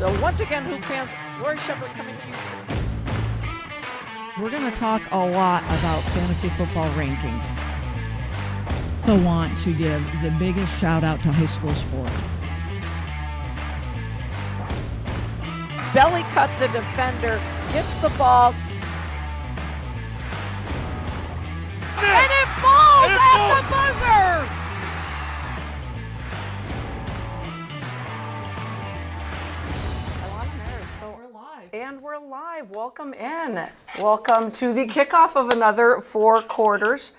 So once again, Hoop fans, Lori Shepard coming to you. We're going to talk a lot about fantasy football rankings. I want to give the biggest shout out to high school sports. Belly cut the defender, gets the ball. And it falls at the buzzer! And we're live. Welcome in. Welcome to the kickoff of another Four Quarters,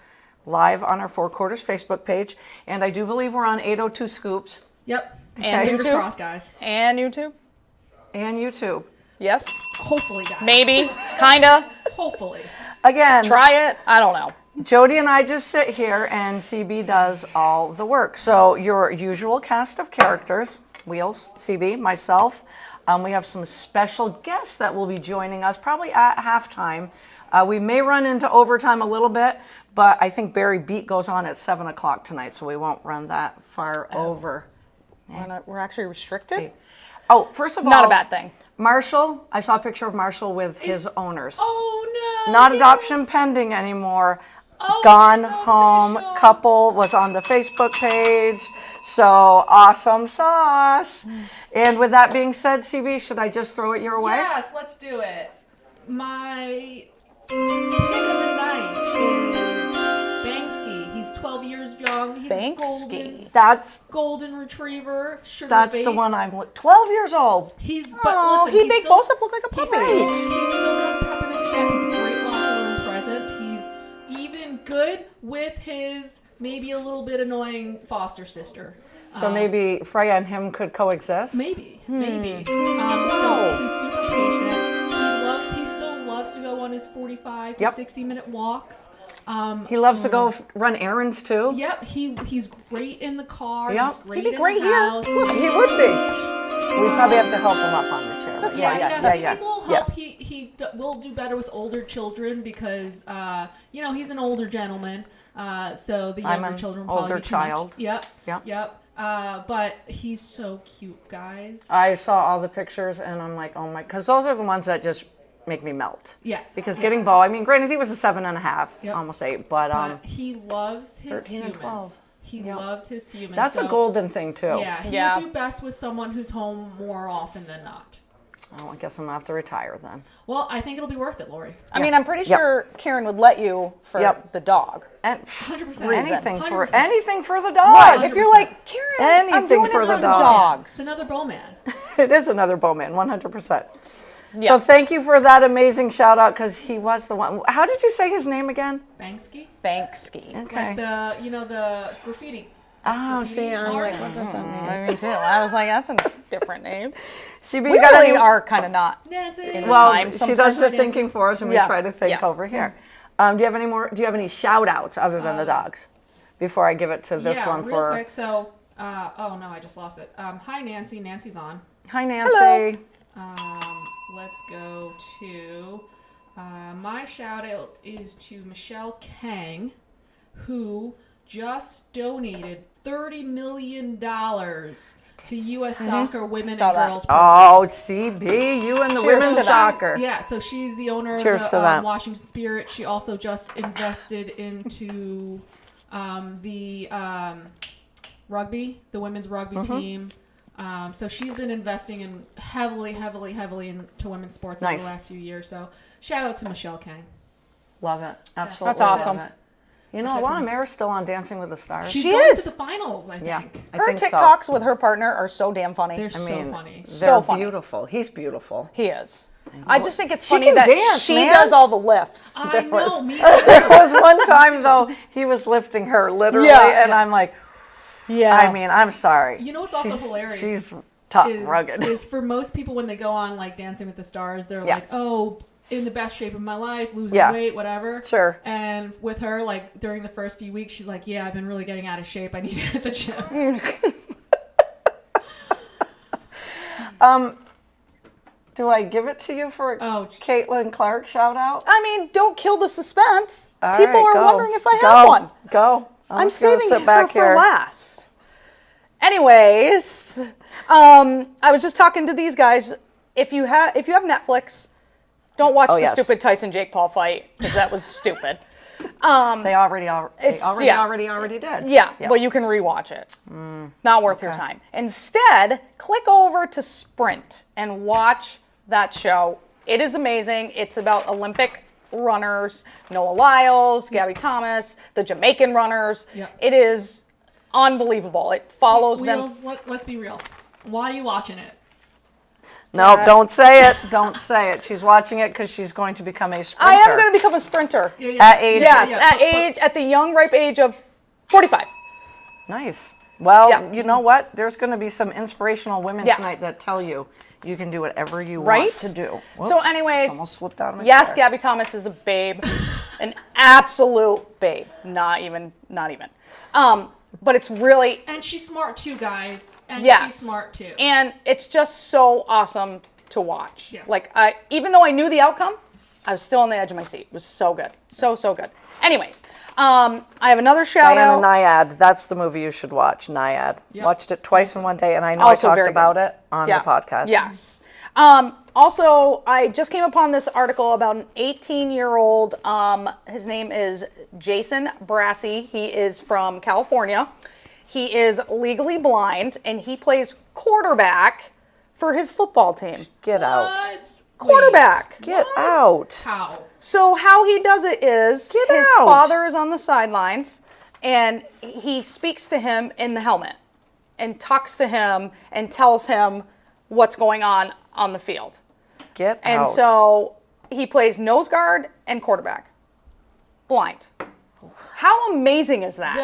live on our Four Quarters Facebook page. And I do believe we're on 802 Scoops. Yep. And Fingers YouTube. crossed, guys. And YouTube? And YouTube. Yes. Hopefully, guys. Maybe. Kinda. Hopefully. Again, Try it. I don't know. Jody and I just sit here and CB does all the work. So your usual cast of characters, Wheels, CB, myself. We have some special guests that will be joining us probably at halftime. We may run into overtime a little bit, but I think Barry Beat goes on at 7 o'clock tonight, so we won't run that far over. We're actually restricted? Oh, first of all, Not a bad thing. Marshall, I saw a picture of Marshall with his owners. Oh, no. Not adoption pending anymore. Oh, Gone it's home official. couple was on the Facebook page. So awesome sauce. And with that being said, CB, should I just throw it your way? Yes, let's do it. My pick of the night is Banksy. He's 12 years young. He's Banksy. That's a golden retriever. Sugar the face. one I'm 12 years old. He's but Oh, listen, he he's make still, Bosef look like a puppy. He's still got pep in his step. He's a great locker room present. He's even good with his maybe a little bit annoying foster sister. So maybe Freya and him could coexist? Maybe. So he's super patient. He still loves to go on his 45 to 60-minute walks. He loves to go run errands too? Yep, he's great in the car. Yep. He's great He'd be in great the here. house. He would be. We probably have to help him up on the chair. but Yeah. He needs a little yeah. help. He will do better with older children because, he's an older gentleman. So the I'm younger an children will probably older be too much. child. Yep. But he's so cute, guys. I saw all the pictures and I'm like, oh my, because those are the ones that just make me melt. Yeah. Because getting Bo, I mean, granted, he was a 7.5, Yep. almost 8, but he loves his 13 and humans. 12. He loves his humans. that's a so, golden thing too. Yeah, he Yeah. would do best with someone who's home more often than not. Oh, I guess I'm gonna have to retire then. Well, I think it'll be worth it, Lori. I mean, I'm pretty sure Karen would let you for Yep. the dog. And 100%. anything for 100%. anything for the Right. dogs. If you're like, Karen, I'm Anything doing for it the for the dog. dogs. It's another bowman. It is another Bowman, 100%. Yeah. So thank you for that amazing shout out because he was the one. How did you say his name again? Banksy. Banksy. Okay. Like the graffiti. Oh, see, I'm like, artist. what does that mean? I mean, too. I was like, that's a different name. CB, We got really any- are kind of not. Nancy. Well, time she sometimes. does the thinking for us, and we Yeah. try to think Yeah. over here. Do you have any more? Do you have any shout outs other than the dogs? Before I give it to this one real for. quick. So, oh no, I just lost it. Hi, Nancy. Nancy's on. Hi, Nancy. Let's go to my shout out is to Michelle Kang, who just donated $30 million to U.S. soccer women and Saw that. girls. Oh, CB, you and the Cheers women's to that. soccer. Yeah, so she's the owner Cheers of to the that. Washington Spirit. She also just invested into the rugby, the women's rugby Mm-hmm. team. So she's been investing in heavily into women's sports over Nice. the last few years. So shout out to Michelle Kang. Love it. Absolutely. That's awesome. love it. You know, Alana Mayr's still on Dancing with the Stars. She's She going is. to the finals, I think. Yeah. I Her think so. TikToks with her partner are so damn funny. They're I so mean, funny. They're So funny. beautiful. He's beautiful. He is. I just think it's She funny can that dance, she man. does all the lifts. I know, was- me There was one time though he was lifting her literally, Yeah. and I'm like, Yeah. I mean, I'm sorry. You know what's also hilarious She's tough, is, rugged. is for most people when they go on like Dancing with the Stars, they're Yeah. like, oh, in the best shape of my life, losing Yeah. weight, whatever. Sure. And with her, like during the first few weeks, she's like, yeah, I've been really getting out of shape. I need to hit the gym. Do I give it to you for Oh, Caitlin Clark shout out? I mean, don't kill the suspense. All People right, are go. wondering if I Go. have one. Go. I'm just gonna saving sit her back for here. last. Anyways, I was just talking to these guys. If you have Netflix, don't watch the yes. stupid Tyson Jake Paul fight because that was stupid. They already did. Yeah, but you can rewatch it. Not worth your time. Instead, click over to Sprint and watch that show. It is amazing. It's about Olympic runners, Noah Lyles, Gabby Thomas, the Jamaican runners. Yeah. It is unbelievable. It follows them. Wheels, let's be real. Why are you watching it? No, don't say it. Don't say it. She's watching it because she's going to become a sprinter. I am going to become a sprinter. At age. Yes, Yeah, at the young, ripe age of 45. Nice. Well, Yeah. you know what? There's going to be some inspirational women Yeah. tonight that tell you you can do whatever you Right? want to do. So anyways, almost slipped out of my yes, chair. Gabby Thomas is a babe, an absolute babe. Not even. But it's really, And she's smart too, guys. And yes. she's smart too. And it's just so awesome to watch. Yeah. Like, even though I knew the outcome, I was still on the edge of my seat. It was so good. So good. Anyways, I have another shout Diana out. Nyad. That's the movie you should watch. Nyad. Yep. Watched it twice in one day, and I know Also I talked very about good. it on Yeah. the podcast. Yes. Also, I just came upon this article about an 18-year-old. His name is Jason Brassey. He is from California. He is legally blind, and he plays quarterback for his football team. Get out. What? Quarterback. Get out. How? So how he does it is Get his out. father is on the sidelines, and he speaks to him in the helmet and talks to him and tells him what's going on the field. Get And out. so he plays nose guard and quarterback. Blind. How amazing is that?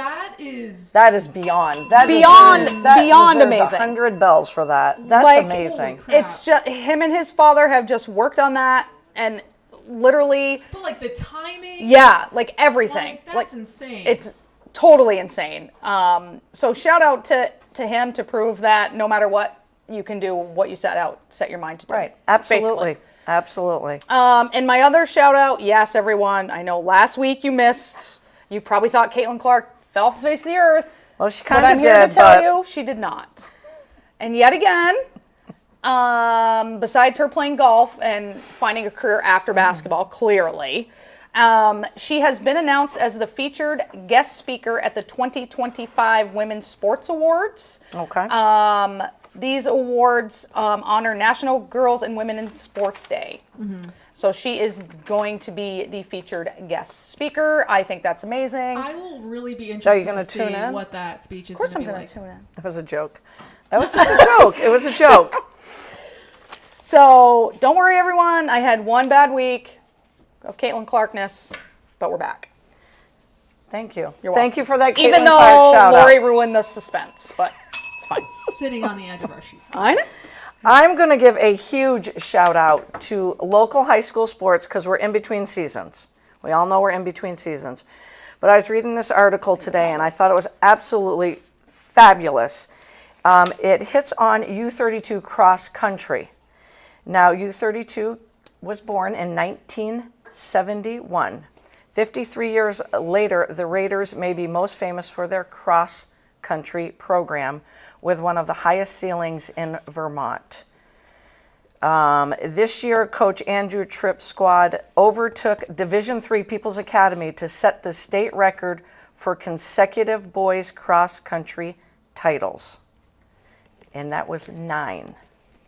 That is beyond. That Beyond- beyond deserves amazing. 100 bells for that. That's Like, amazing. holy crap. It's just him and his father have just worked on that and literally, But like the timing. yeah, like everything. Like, that's insane. It's totally insane. So shout out to him to prove that no matter what, you can do what you set your mind to do. Right. Absolutely. basically. Absolutely. And my other shout out, yes, everyone. I know last week you missed. You probably thought Caitlin Clark fell off the face of the earth. Well, she But kind I'm of here did, to tell but you, she did not. And yet again, besides her playing golf and finding a career after basketball, clearly, she has been announced as the featured guest speaker at the 2025 Women's Sports Awards. okay. These awards honor National Girls and Women in Sports Day. So she is going to be the featured guest speaker. I think that's amazing. I will really be Are interested you gonna to see tune in? what that speech is Of course I'm going going to to be like. tune in. It was a joke. That was just a joke. It was a joke. So don't worry, everyone. I had one bad week of Caitlin Clarkness, but we're back. Thank you. You're Thank you for that Caitlin Even Clark though shout Lori out. ruined the suspense, but it's fine. Sitting on the edge of our sheet. I know. I'm going to give a huge shout out to local high school sports because we're in between seasons. We all know we're in between seasons. But I was reading this article today and I thought it was absolutely fabulous. It hits on U32 cross country. Now, U32 was born in 1971. 53 years later, the Raiders may be most famous for their cross country program with one of the highest ceilings in Vermont. This year, Coach Andrew Tripp's squad overtook Division III People's Academy to set the state record for consecutive boys cross country titles. And that was 9,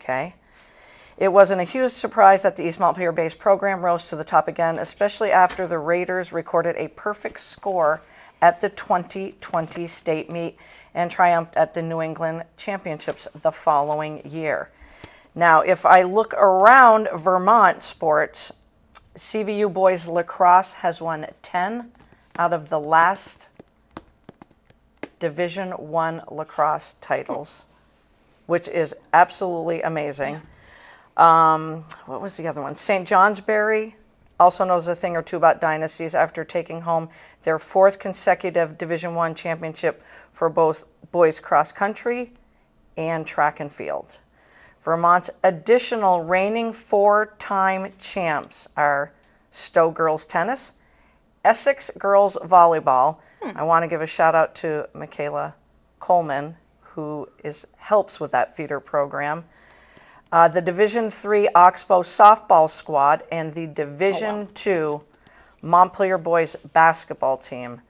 okay? It wasn't a huge surprise that the East Montpelier-based program rose to the top again, especially after the Raiders recorded a perfect score at the 2020 state meet and triumphed at the New England Championships the following year. Now, if I look around Vermont sports, CVU boys lacrosse has won 10 out of the last Division I lacrosse titles, which is absolutely amazing. What was the other one? St. Johnsbury also knows a thing or two about dynasties after taking home their 4th consecutive Division I championship for both boys cross country and track and field. Vermont's additional reigning 4-time champs are Stowe girls tennis, Essex girls volleyball. I want to give a shout out to Michaela Coleman, who helps with that feeder program. The Division III Oxbow softball squad and the Division II Montpelier boys basketball team.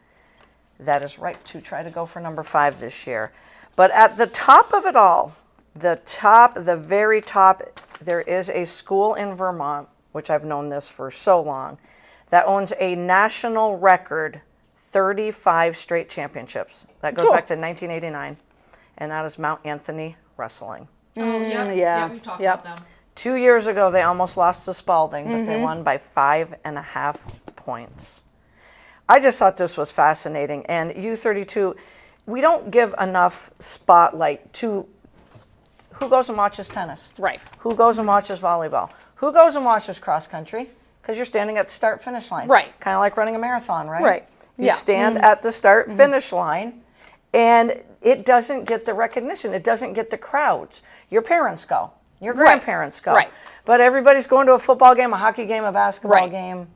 That is right to try to go for number 5 this year. But at the top of it all, the very top, there is a school in Vermont, which I've known this for so long, that owns a national record 35 straight championships. That goes back to 1989, and that is Mount Anthony Wrestling. Oh, yeah. yeah, We talked yep. about them. 2 years ago, they almost lost to Spalding, but they won by 5.5 points. I just thought this was fascinating. And U32, we don't give enough spotlight to who goes and watches tennis. Right. Who goes and watches volleyball. Who goes and watches cross country? Because you're standing at the start-finish line. Right. Kind of like running a marathon, right? Right. You Yeah. stand at the start-finish line, and it doesn't get the recognition. It doesn't get the crowds. Your parents go. Your grandparents go. Right. But everybody's going to a football game, a hockey game, a basketball Right. game.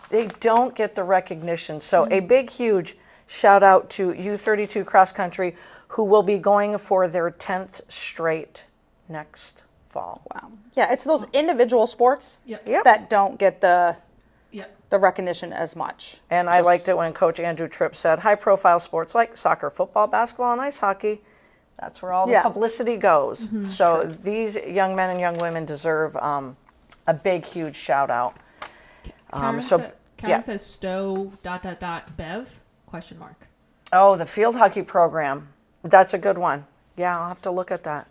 They don't get the recognition. So a big, huge shout out to U32 cross country, who will be going for their 10th straight next fall. Wow. Yeah, it's those individual sports Yep. that don't get the Yep. recognition as much. And I liked it when Coach Andrew Tripp said, high-profile sports like soccer, football, basketball, and ice hockey, that's where all the Yeah. publicity goes. So these young men and young women deserve a big, huge shout-out. Karen says Stowe ... Bev ? ? Oh, the field hockey program. That's a good one. Yeah, I'll have to look at that.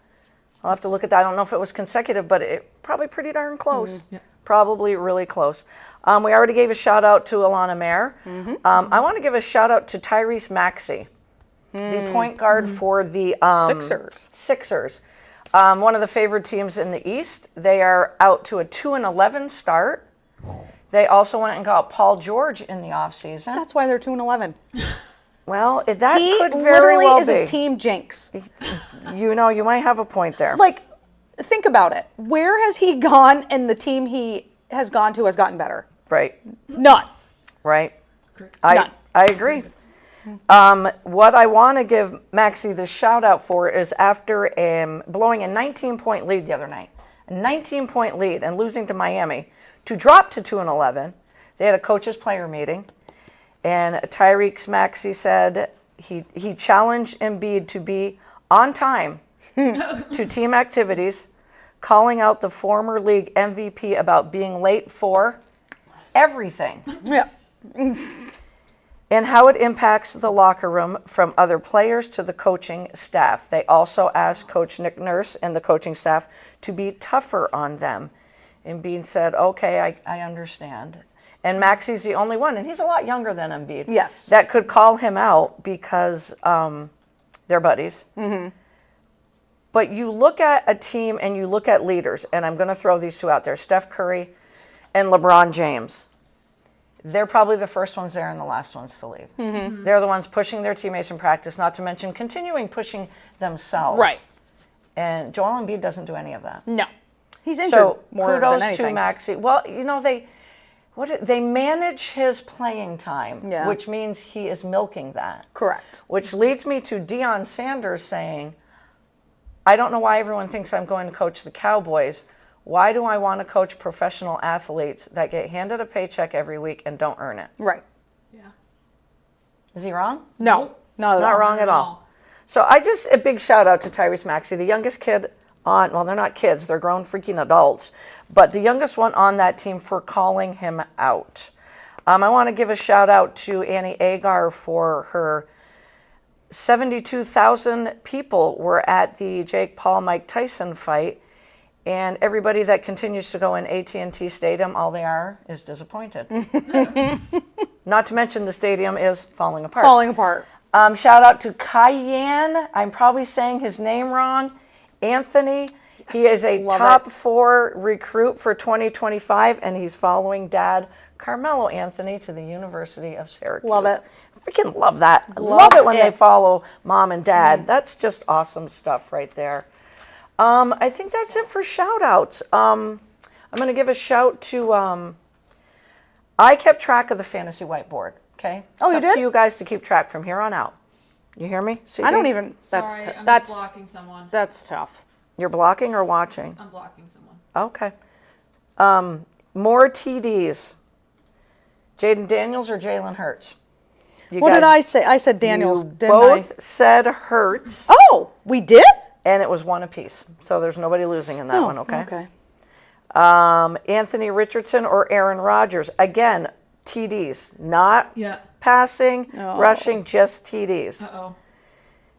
I don't know if it was consecutive, but it probably pretty darn close. Yep. Probably really close. We already gave a shout out to Alana Mayer. I want to give a shout out to Tyrese Maxey, the point guard for the Sixers. One of the favored teams in the East. They are out to a 2-11 start. They also went and got Paul George in the offseason. That's why they're 2-11. Well, that He could very literally well is be. a team jinx. You might have a point there. Like, think about it. Where has he gone and the team he has gone to has gotten better? Right, None. right. None. I agree. What I want to give Maxie the shout out for is after blowing a 19-point lead the other night, a 19-point lead and losing to Miami, to drop to 2-11, they had a coaches player meeting, and Tyrese Maxey said he challenged Embiid to be on time to team activities, calling out the former league MVP about being late for everything. Yeah. And how it impacts the locker room from other players to the coaching staff. They also asked Coach Nick Nurse and the coaching staff to be tougher on them. And Embiid said, okay, I understand. And Maxey's the only one, and he's a lot younger than Embiid. Yes. That could call him out because they're buddies. But you look at a team and you look at leaders, and I'm going to throw these two out there, Steph Curry and LeBron James. They're probably the first ones there and the last ones to leave. They're the ones pushing their teammates in practice, not to mention continuing pushing themselves. Right. And Joel Embiid doesn't do any of that. No. He's injured So more than kudos anything. to Maxey. Well, they manage his playing time, Yeah. which means he is milking that. Correct. Which leads me to Deion Sanders saying, I don't know why everyone thinks I'm going to coach the Cowboys. Why do I want to coach professional athletes that get handed a paycheck every week and don't earn it? Right. Yeah. Is he wrong? No. No. Not wrong at all. So a big shout out to Tyrese Maxey, the youngest kid on, well, they're not kids, they're grown freaking adults, but the youngest one on that team for calling him out. I want to give a shout out to Annie Agar for her 72,000 people were at the Jake Paul Mike Tyson fight, and everybody that continues to go in AT&T Stadium, all they are is disappointed. Not to mention the stadium is falling apart. Falling apart. Shout out to Cayenne. I'm probably saying his name wrong. Anthony. He is a love top it. 4 recruit for 2025, and he's following Dad Carmelo Anthony to the University of Syracuse. Love it. Freaking love that. I Love love it when they it. follow Mom and Dad. That's just awesome stuff right there. I think that's it for shout outs. I'm going to give a shout to, I kept track of the fantasy whiteboard, okay? Oh, It's you up did? to you guys to keep track from here on out. You hear me? CB? I don't even. That's Sorry, I'm that's just blocking someone. that's tough. You're blocking or watching? I'm blocking someone. Okay. More TDs. Jaden Daniels or Jalen Hurts? You What did guys- I say? I said Daniels. You Didn't both said Hurts, Oh, we did. and it was one apiece. So there's nobody losing in that Oh, one, okay? Okay. Anthony Richardson or Aaron Rodgers? Again, TDs, not Yeah. passing, Oh. rushing, just TDs. Uh-oh.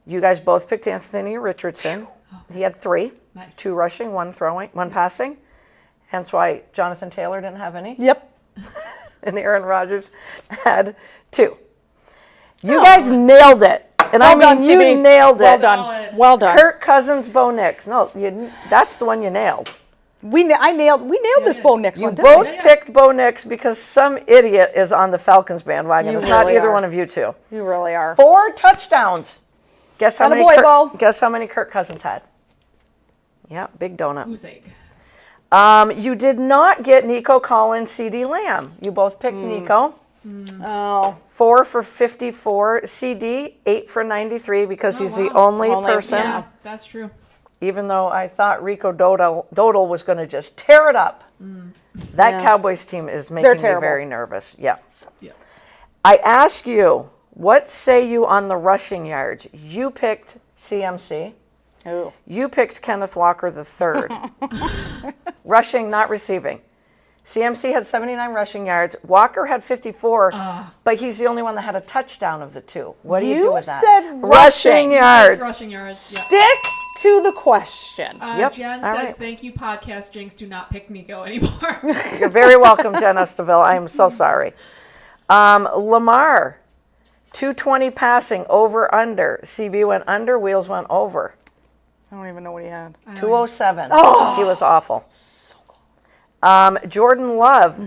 You guys both picked Anthony Richardson. He had 3, Nice. 2 rushing, 1 throwing, 1 passing. Hence why Jonathan Taylor didn't have any. Yep. And Aaron Rodgers had 2. You guys nailed it. And I Well done, mean, you CB. nailed it. Well done. Solid. Well done. Kirk Cousins, Bo Nix. No, that's the one you nailed. We nailed this yeah. Bo Nix You one. didn't both we? Yeah. picked Bo Nix because some idiot is on the Falcons bandwagon. You It's not really either are. one of you two. You really are. 4 touchdowns. Guess how many? Attaboy, Bo. Guess how many Kirk Cousins had? Yeah, big donut. Who's sake? You did not get Nico Collins, CD Lamb. You both picked Nico. Oh, 4 for 54. CD 8 for 93 because he's the wow. only Only- person. Yeah, that's true. Even though I thought Rico Dodal was going to just tear it up. That Yeah. Cowboys team is making me terrible. very nervous. Yeah. Yeah. I ask you, what say you on the rushing yards? You picked CMC. Ooh. You picked Kenneth Walker III. Rushing, not receiving. CMC had 79 rushing yards. Walker had 54, but he's the only one that had a touchdown of the 2. What do you do You with that? said rushing. yards. Rushing yards. Yeah. Stick to the question. Yep, Jen all says, right. "Thank you, podcast Jinx. Do not pick Nico anymore." You're very welcome, Jen Esteville. I am so sorry. Lamar, 220 passing, over, under. CB went under, Wheels went over. I don't even know what he had. 207. He was awful. Jordan Love,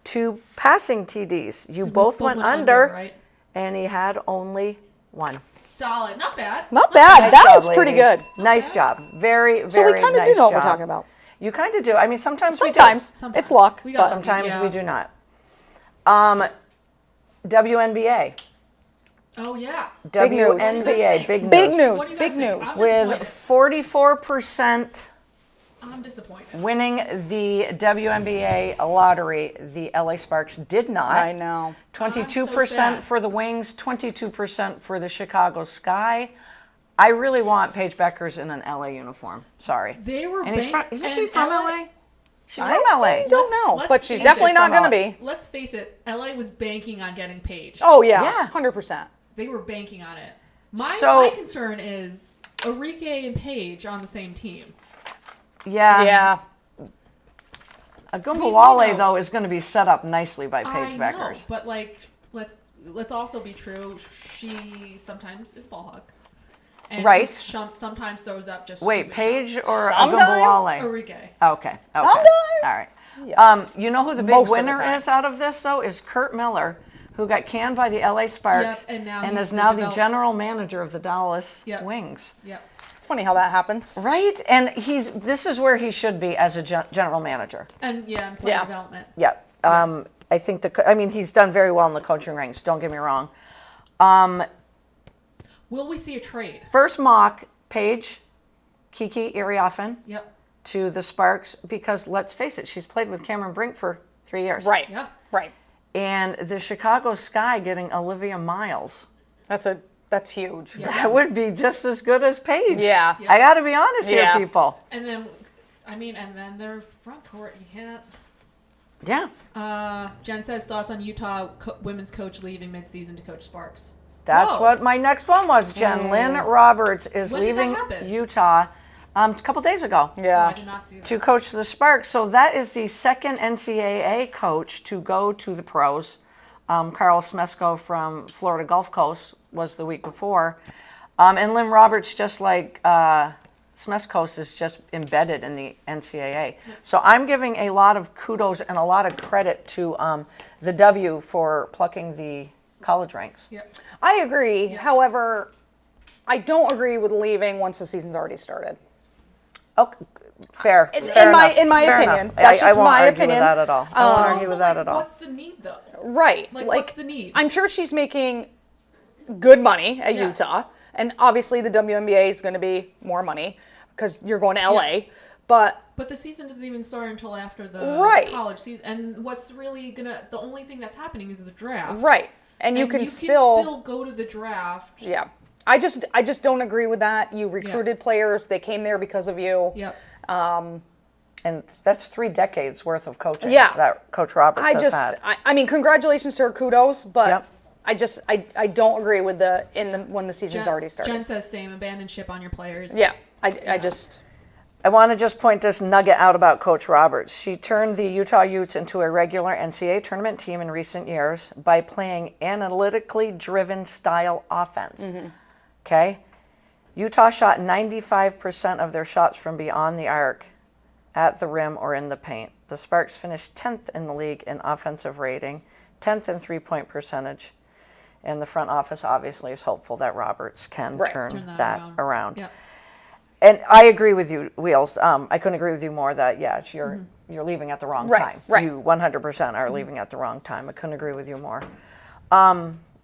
2 passing TDs. You both went under, right? and he had only 1. Solid. Not bad. Not bad. Nice That job, was pretty ladies. good. Nice job. Very, very So we kind of nice do know what we're job. talking about. You kind of do. I mean, sometimes we do. Sometimes Sometimes. it's luck, We got but some- Sometimes Yeah. we do not. WNBA. Oh yeah. Big news. WNBA. Big news. big news. What do you guys Big think? news. I'm With disappointed. 44% I'm disappointed. winning the WNBA lottery, the LA Sparks did not. I know. 22% sad. for the Wings, 22% for the Chicago Sky. I really want Paige Beckers in an LA uniform. Sorry. They were And he's from, isn't she and from LA? She's from LA. Don't know, let's but she's face definitely it, not from going to LA. be. Let's face it. LA was banking on getting Paige. Oh yeah, Yeah. 100%. They were banking on it. My So- concern is Enrique and Paige on the same team. Yeah. Yeah. Agumbawale, know. though, is going to be set up nicely by I Paige know, Beckers. but like, let's also be true. She sometimes is ball hog, and Right. she sometimes throws up just. Wait, stupid Paige shots. or Sometimes. Agumbawale? Enrique. Okay. Sometimes. All right. Yes. You know who the big Most of the winner time. is out of this, though, is Kurt Miller, who got canned by the LA Sparks Yep, and now he's is the now the develop- general manager of the Dallas Yep. Wings. Yep. It's funny how that happens. Right? And this is where he should be as a general manager. And yeah, player Yeah. development. Yeah. I think he's done very well in the coaching ranks. Don't get me wrong. Will we see a trade? First mock, Paige, Kiki Iriafen Yep. to the Sparks, because let's face it, she's played with Cameron Brink for 3 years. Right. Yeah. Right. And the Chicago Sky getting Olivia Miles. That's huge. Yeah. That would be just as good as Paige. Yeah. Yeah. I got to be honest Yeah. here, people. And then, and then their front court. You can't. Yeah. Jen says thoughts on Utah women's coach leaving midseason to coach Sparks. That's Whoa. what my next one was, Jen. Lynn Roberts is When did that leaving happen? Utah a couple days ago. Oh, Yeah. I did not see that. To coach the Sparks. So that is the second NCAA coach to go to the pros. Carl Smesko from Florida Gulf Coast was the week before. And Lynn Roberts, just like Smeskos, is just embedded in the NCAA. So I'm giving a lot of kudos and a lot of credit to the W for plucking the college ranks. Yep. I agree. However, I don't agree with leaving once the season's already started. Oh, fair. In fair my- enough, in my fair opinion. enough. That's I just won't my argue opinion. with that at all. I won't argue Also, with that like, at all. what's the need though? Right. Like, what's the need? I'm sure she's making good money at Yeah. Utah, and obviously the WNBA is going to be more money because you're going to LA. But But the season doesn't even start until after the Right. college season. And what's really the only thing that's happening is the draft. right, and you And can you still go to the draft. yeah. I just don't agree with that. You recruited players; they came there because of you. Yep. And that's 3 decades worth of coaching Yeah. that Coach Roberts has had. I mean, congratulations to her, kudos, but Yep. I don't agree with when the season's already started. Jen says same, abandon ship on your players. Yeah, I just I want to just point this nugget out about Coach Roberts. She turned the Utah Utes into a regular NCAA tournament team in recent years by playing analytically driven style offense. Okay? Utah shot 95% of their shots from beyond the arc, at the rim, or in the paint. The Sparks finished 10th in the league in offensive rating, 10th in three-point percentage. And the front office obviously is hopeful that Roberts can turn that around. Yep. And I agree with you, Wheels. I couldn't agree with you more that, yeah, you're leaving at the wrong time. Right. You 100% are leaving at the wrong time. I couldn't agree with you more.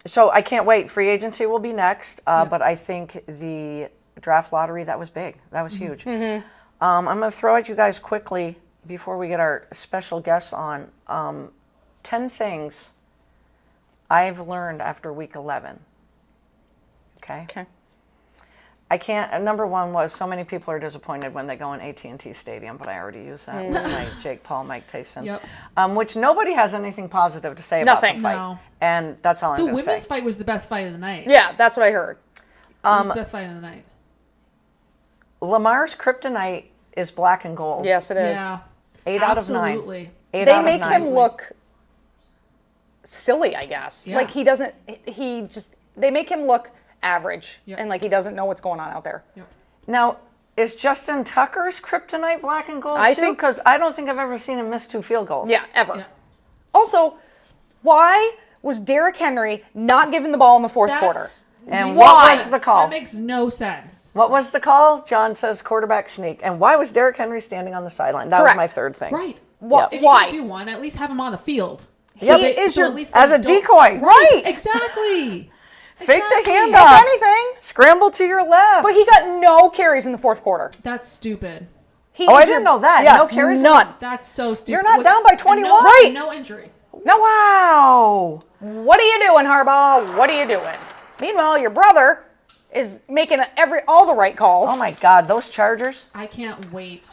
So I can't wait. Free agency will be next. But I think the draft lottery, that was big. That was huge. I'm going to throw at you guys quickly before we get our special guests on. 10 things I've learned after week 11. Okay. I can't. Number one was so many people are disappointed when they go in AT&T Stadium, but I already used that with my Jake Paul, Mike Tyson. Yep. Which nobody has anything positive to say about the Nothing. fight. No. And that's all I'm The going to say. women's fight was the best fight of the night. yeah, that's what I heard. It was the best fight of the night. Lamar's kryptonite is black and gold. Yes, it is. Yeah. 8 out of 9. Absolutely. 8 They out make of 9. him look silly, I guess. Yeah. Like he doesn't. They make him look average, Yep. and like he doesn't know what's going on out there. Yep. Now, is Justin Tucker's kryptonite black and gold I too? think- Because I don't think I've ever seen him miss 2 field goals. Yeah, ever. Yeah. Also, why was Derrick Henry not given the ball in the fourth quarter? And Why? what was the call? That makes no sense. What was the call? John says quarterback sneak. And why was Derrick Henry standing on the sideline? That Correct. was my third thing. Right. Yep. If you Why? can do one, at least have him on the field. He is So your at least As they a don't- decoy. right. Exactly. Fake the Exactly. handoff. If anything, Scramble to your left. but he got no carries in the fourth quarter. That's stupid. He Oh, I is didn't your- know that. Yeah, No carries? None. That's so stupid. You're not down by and 21. No, Right. No injury. No. Wow. What are you doing, Harbaugh? What are you doing? Meanwhile, your brother is making all the right calls. Oh my God, those Chargers. I can't wait.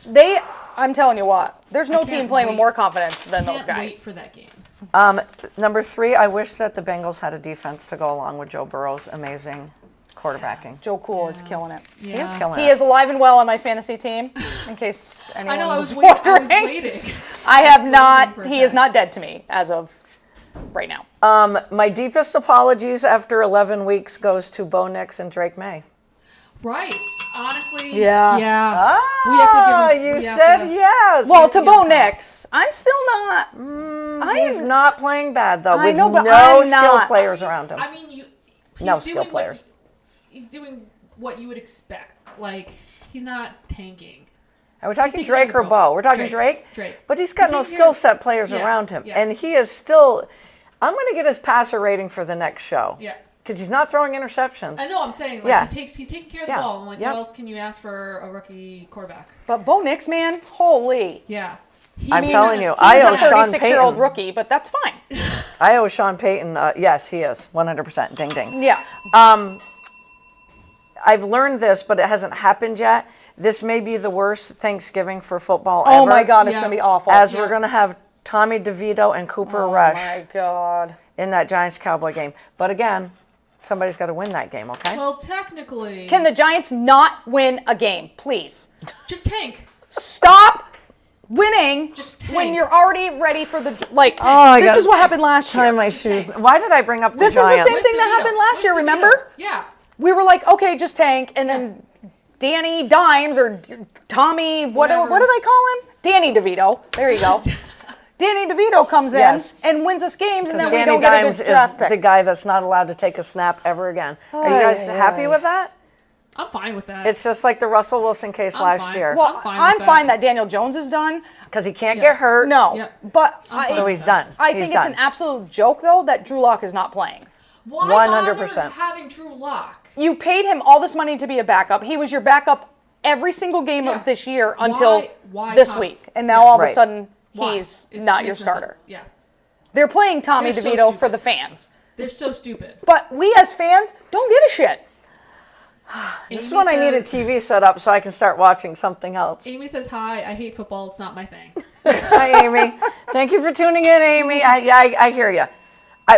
I'm telling you what, there's no I team can't playing with wait. more confidence than those Can't wait guys. for that game. Number 3, I wish that the Bengals had a defense to go along with Joe Burrow's amazing quarterbacking. Joe Cool is killing it. He is killing He it. is alive and well on my fantasy team, in case anyone I know. I was was waiting. wondering. I was waiting. I have waiting not. for He that. is not dead to me as of right now. My deepest apologies after 11 weeks goes to Bo Nix and Drake May. Right. Honestly. Yeah. Yeah. Ah, you said yes. Well, to Yeah. Bo Nix, I'm still not. He's not playing bad though, I with know, but no I'm skilled not. players around him. I mean, he's No doing skill players. He's doing what you would expect. Like, he's not tanking. Are we talking taking Drake care or of Bo? We're talking Drake. Drake. Drake. But he's got He's no taking care skill of- set players Yeah, around him, yeah. and he is still. I'm going to get his passer rating for the next show. Yeah. Because he's not throwing interceptions. I know. I'm saying, like, Yeah. he's taking care of Yeah. the ball. And like, Yep. what else can you ask for a rookie quarterback? But Bo Nix, man, holy. Yeah. I'm telling you, He's I a owe Sean 36-year-old Payton. rookie, but that's fine. I owe Sean Payton. Yes, he is 100%. Ding ding. Yeah. I've learned this, but it hasn't happened yet. This may be the worst Thanksgiving for football Oh ever. my God, it's Yeah. gonna be awful. As Yeah. we're going to have Tommy DeVito and Cooper Oh Rush my God. in that Giants-Cowboy game. But again, somebody's got to win that game, okay? Well, technically, Can the Giants not win a game, please? just tank. Stop winning Just when tank. you're already ready for the like. Oh, I this gotta is what happened last Tie year. my shoes. Why did I bring up the This is the Giants? same thing that happened last year. With DeVito. Remember? Yeah. We were like, okay, just tank, and then Danny Dimes or Tommy, Whatever. what did I call him? Danny DeVito. There you go. Danny DeVito comes in Yes. and wins us games, and then we Danny don't get a Dimes good is draft the pick. guy that's not allowed to take a snap ever again. Are you guys Ay, happy ay. with that? I'm fine with that. It's just like the Russell Wilson case I'm last fine. year. Well, I'm fine I'm with fine that. that Daniel Jones is done. Because he can't Yeah. get hurt. No, Yeah. but So he's done. I He's think it's done. an absolute joke, though, that Drew Lock is not playing. Why 100%. bother having Drew Lock? You paid him all this money to be a backup. He was your backup every single game Yeah. of this year until Why this Tom- week. And now all of Right. a sudden, Why? he's It not your makes no starter. sense. Yeah. They're playing Tommy They're so DeVito for stupid. the fans. They're so stupid. But we as fans don't give a shit. This is when I need a TV set up so I can start watching something else. Amy says, hi, I hate football. It's not my thing. Hi, Amy. Thank you for tuning in, Amy. I hear you.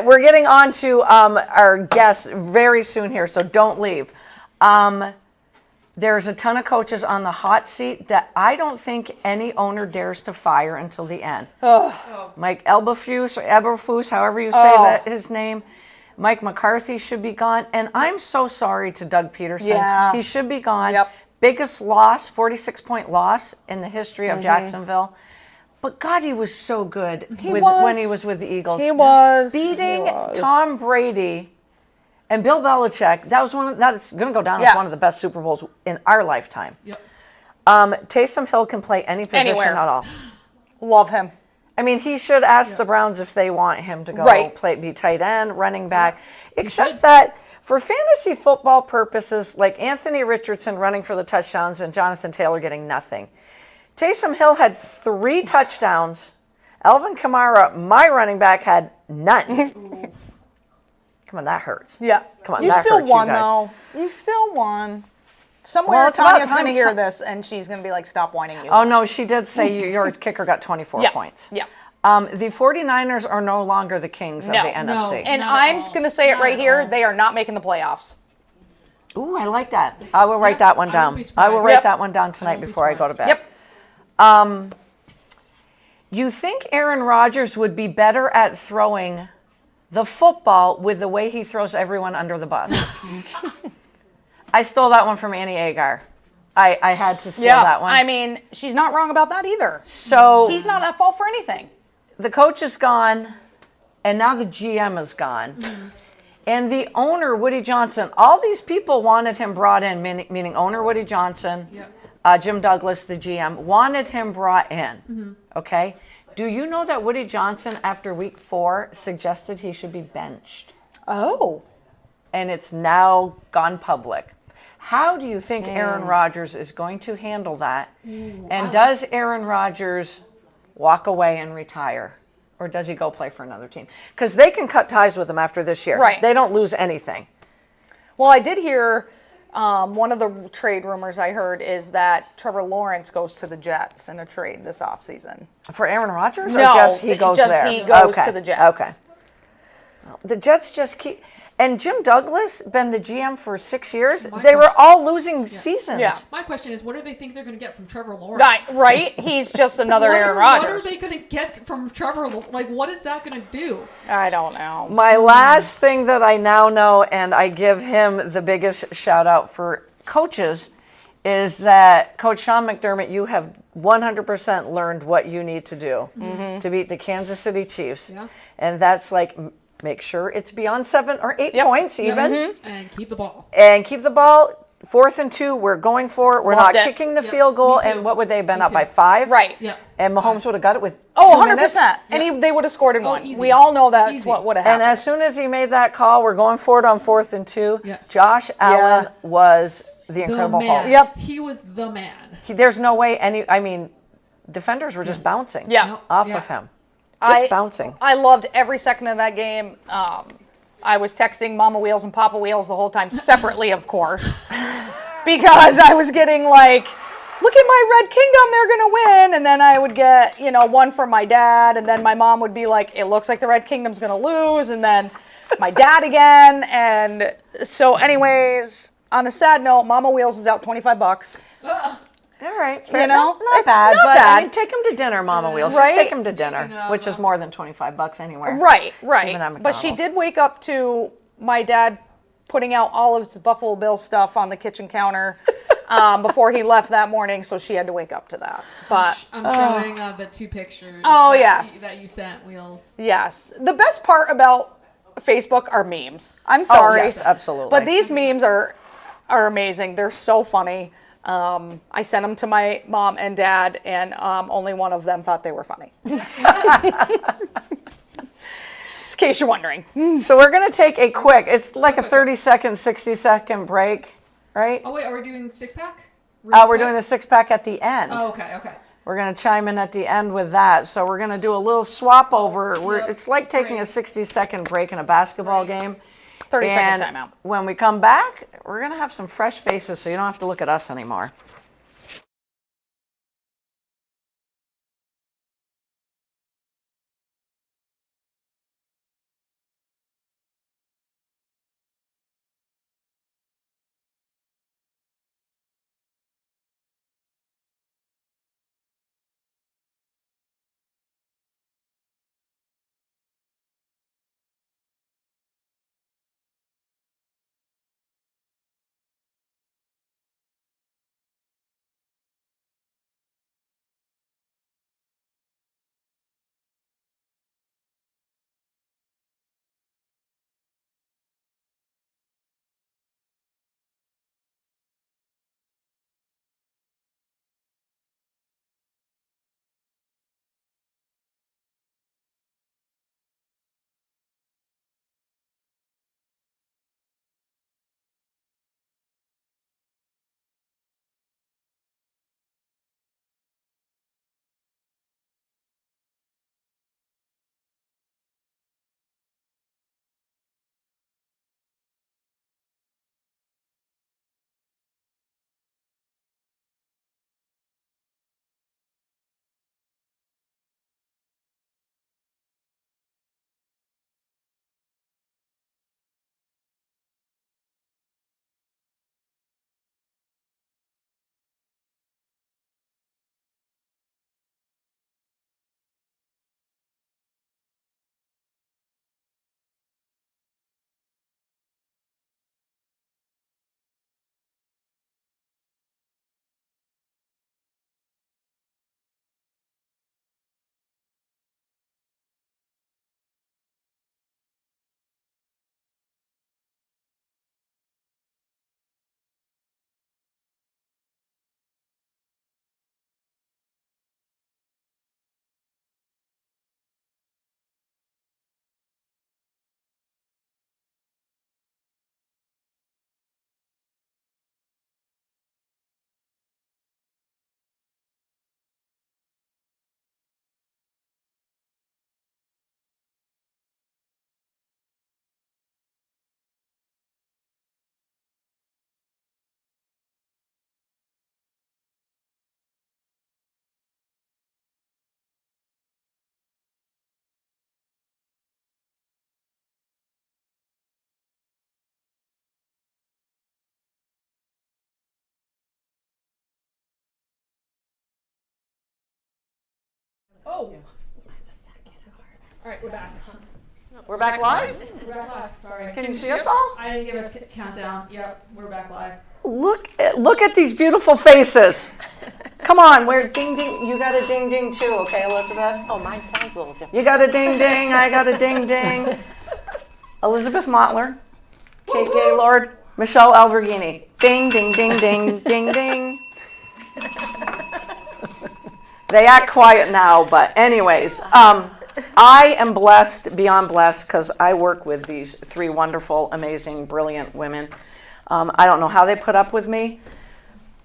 We're getting on to our guests very soon here, so don't leave. There's a ton of coaches on the hot seat that I don't think any owner dares to fire until the end. Mike Elberfus, or Eberfus, however you say that his name. Mike McCarthy should be gone. And I'm so sorry to Doug Peterson. Yeah. He should be gone. Yep. Biggest loss, 46-point loss in the history of Jacksonville. But God, he was so good when he was with the Eagles. He was. Beating Tom Brady and Bill Belichick. That's going to go down as Yeah. one of the best Super Bowls in our lifetime. Yep. Taysom Hill can play any position Anywhere. at all. Love him. I mean, he should ask the Browns if they want him to go Right. be tight end, running back. Except should. that for fantasy football purposes, like Anthony Richardson running for the touchdowns and Jonathan Taylor getting nothing. Taysom Hill had 3 touchdowns. Alvin Kamara, my running back, had none. Come on, that hurts. Yeah. Come on, you that still hurts, you won, guys. though. You still won. Somewhere Well, it's about Tanya's going time to hear some- this, and she's going to be like, stop whining you. Oh, no, she did say your kicker got 24 Yeah. points. Yeah. The 49ers are no longer the kings No. of the NFC. And Not at I'm all. going to say it Not right at here. all. They are not making the playoffs. Ooh, I like that. I will write that one I down. won't be I will surprised. write Yep. that one down tonight won't be before I go to surprised. bed. Yep. You think Aaron Rodgers would be better at throwing the football with the way he throws everyone under the bus? I stole that one from Annie Agar. I had to steal that one. I mean, she's not wrong about that either. So He's not at fault for anything. the coach is gone, and now the GM is gone. And the owner, Woody Johnson, all these people wanted him brought in, meaning owner Woody Johnson, Jim Douglas, the GM, wanted him brought in. Okay? Do you know that Woody Johnson, after week 4, suggested he should be benched? Oh. And it's now gone public. How do you think Aaron Rodgers is going to handle that? And does Aaron Rodgers walk away and retire? Or does he go play for another team? Because they can cut ties with him after this year. Right. They don't lose anything. Well, I did hear one of the trade rumors I heard is that Trevor Lawrence goes to the Jets in a trade this offseason. For Aaron Rodgers? Or No, just he goes there? he goes Okay, to the Jets. Okay. The Jets just keep... And Jim Douglas, been the GM for 6 years. They were all losing seasons. Yeah. My question is, what do they think they're going to get from Trevor Lawrence? Right? He's just another Aaron What are Rodgers. they going to get from Trevor? Like, what is that going to do? I don't know. My last thing that I now know, and I give him the biggest shout out for coaches, is that Coach Sean McDermott, you have 100% learned what you need to do to beat the Kansas City Chiefs. Yeah. And that's like, make sure it's beyond 7 or 8 points even. And keep the ball. And keep the ball 4th and 2. We're going for it. We're Loved not it. kicking the Yep, field goal. me too. And what would they have been Me up by too. 5? Right. Yeah. And Mahomes would have got it with Oh, 2 minutes. 100%. And they would have scored in one. easy. We all know that's Easy. what would have And happened. as soon as he made that call, we're going for it on 4th and 2. Yeah. Josh Allen was the Incredible man. Hulk. Yep. He was the man. There's no way defenders were just bouncing Yeah. off Yeah. of him. Just I- bouncing. I loved every second of that game. I was texting Mama Wheels and Papa Wheels the whole time, separately, of course, because I was getting like, look at my Red Kingdom, they're going to win. And then I would get, one from my dad. And then my mom would be like, it looks like the Red Kingdom's going to lose. And then my dad again. And so anyways, on a sad note, Mama Wheels is out $25. All right. You know, not it's bad. not but bad. I mean, take him to dinner, Mama Wheels. Right? Just take him to dinner, Speaking of, which is more than $25 anywhere. Right. Even at But she McDonald's. did wake up to my dad putting out all of his Buffalo Bill stuff on the kitchen counter before he left that morning, so she had to wake up to that. But I'm showing the 2 pictures. Oh, that yes. that you sent, Wheels. yes, the best part about Facebook are memes. I'm sorry. yes, absolutely. But these memes are amazing. They're so funny. I sent them to my mom and dad, and only one of them thought they were funny. in case you're wondering. So we're going to take a quick, it's like a 30-second, 60-second break, right? Oh wait, are we doing 6-pack? We're doing the 6-pack at the end. Oh, okay. We're going to chime in at the end with that. So we're going to do a little swap over. Yep. It's like taking a 60-second break in a basketball game. 30-second And timeout. when we come back, we're going to have some fresh faces, so you don't have to look at us anymore. Oh. All right, we're back. We're back live? We're back live. Sorry. Can you see us all? I didn't give us countdown. Yep, we're back live. Look at these beautiful faces. Come on, we're ding ding. You got a ding ding too, okay, Elizabeth? Oh, mine sounds a little different. You got a ding ding. I got a ding ding. Elizabeth Mottler, Kate Gaylord, Michelle Alberghini. Ding ding ding ding ding ding. They act quiet now, but anyways, I am blessed, beyond blessed, because I work with these three wonderful, amazing, brilliant women. I don't know how they put up with me,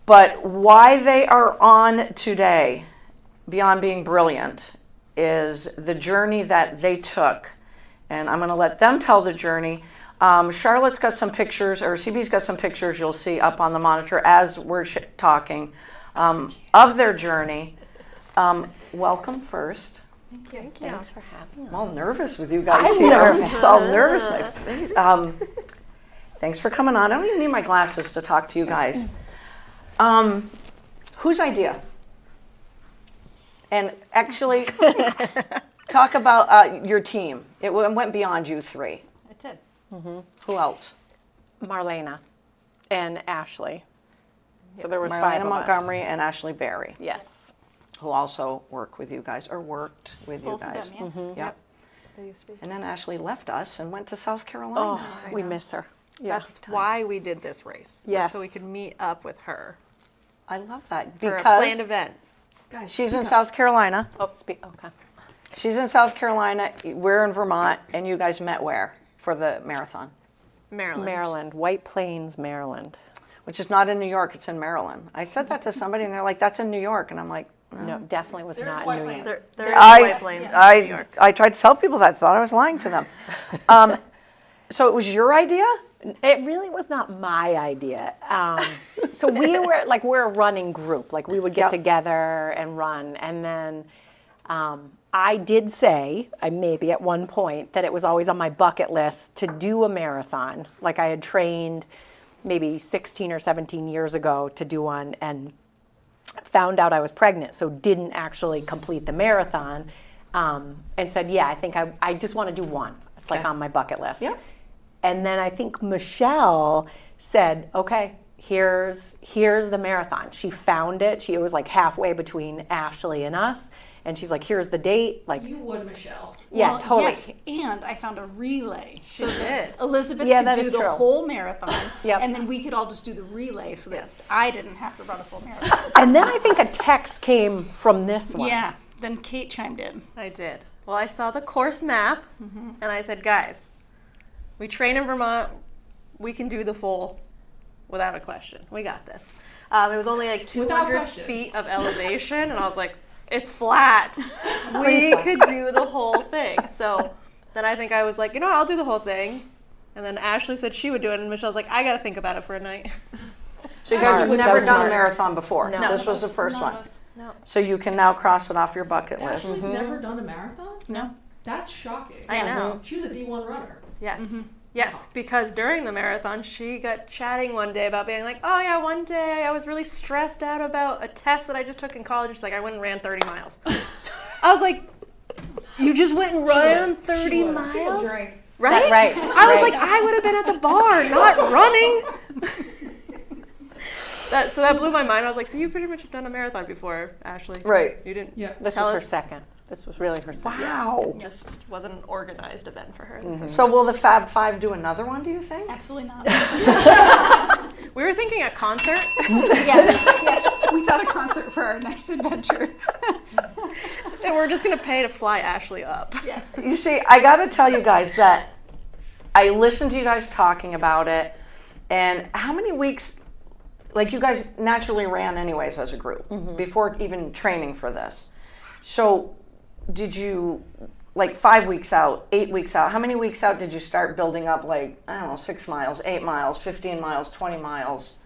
but why they are on today, beyond being brilliant, is the journey that they took. And I'm going to let them tell the journey. Charlotte's got some pictures, or CB's got some pictures you'll see up on the monitor as we're talking of their journey. Welcome first. Thank you. Thanks for having us. I'm all nervous with you guys here. nervous. I'm all nervous. My face. Thanks for coming on. I don't even need my glasses to talk to you guys. Whose idea? And actually, talk about your team. It went beyond you three. It did. Who else? Marlena and Ashley. So there was Marlena five of us. Montgomery and Ashley Berry, Yes. who also work with you guys, or worked with Both you of guys. them, yes. Yep. They used to be. And then Ashley left us and went to South Carolina. Oh, we miss her. Yeah. That's why we did this race. was Yes. So we could meet up with her I love that for a because planned event. Guys, she's in South Carolina. Oh, speak. Okay. She's in South Carolina. We're in Vermont, and you guys met where for the marathon? Maryland, White Plains, Maryland. Which is not in New York. It's in Maryland. I said that to somebody, and they're like, "That's in New York," and I'm like, No, definitely was There's not White New Plains. York. There is White Plains, New York. I tried to tell people that. I thought I was lying to them. So it was your idea? It really was not my idea. So we're a running group. Like we would get Yep. together and run. And then I did say, maybe at one point, that it was always on my bucket list to do a marathon. Like I had trained maybe 16 or 17 years ago to do one and found out I was pregnant, so didn't actually complete the marathon. And said, yeah, I think I just want to do one. It's like Okay. on my bucket list. Yeah. And then I think Michelle said, okay, here's the marathon. She found it. It was like halfway between Ashley and us. And she's like, here's the date. Like, You would, Michelle. yeah, Well, totally. Yes, and I found a relay so did. that Elizabeth Yeah, could that do is the true. whole marathon, Yep. and then we could all just do the relay so that Yes. I didn't have to run a full marathon. And then I think a text came from this one. Yeah, then Kate chimed in. I did. Well, I saw the course map, and I said, guys, we train in Vermont. We can do the full without a question. We got this. It was only like Without 200 question. feet of elevation, and I was like, it's flat. We could do the whole thing. So then I think I was like, I'll do the whole thing. And then Ashley said she would do it, and Michelle's like, I got to think about it for a night. So you guys have Smart. That never was done a smart. marathon before. No. This was the first None of one. us. So you can now cross it off your bucket list. Ashley's never done a marathon? No. That's shocking. I know. She was a D1 runner. Yes. Yes, because during the marathon, she got chatting one day about being like, oh yeah, one day I was really stressed out about a test that I just took in college. She's like, I went and ran 30 miles. I was like, you just went and ran 30 miles? Right? Right. I was like, I would have been at the bar, not running. So that blew my mind. I was like, so you pretty much have done a marathon before, Ashley. Right. You didn't. Yeah. This Tell was her us- second. This was really her second. Wow. Just wasn't an organized event for her. So will the Fab Five do another one, do you think? Absolutely not. We were thinking a concert. yes, we thought a concert for our next adventure. And we're just going to pay to fly Ashley up. Yes. You see, I got to tell you guys that I listened to you guys talking about it, and how many weeks, like you guys naturally ran anyways as a group before even training for this. So did you, like 5 weeks out, 8 weeks out, how many weeks out did you start building up, like, I don't know, 6 miles, 8 miles, 15 miles, 20 miles?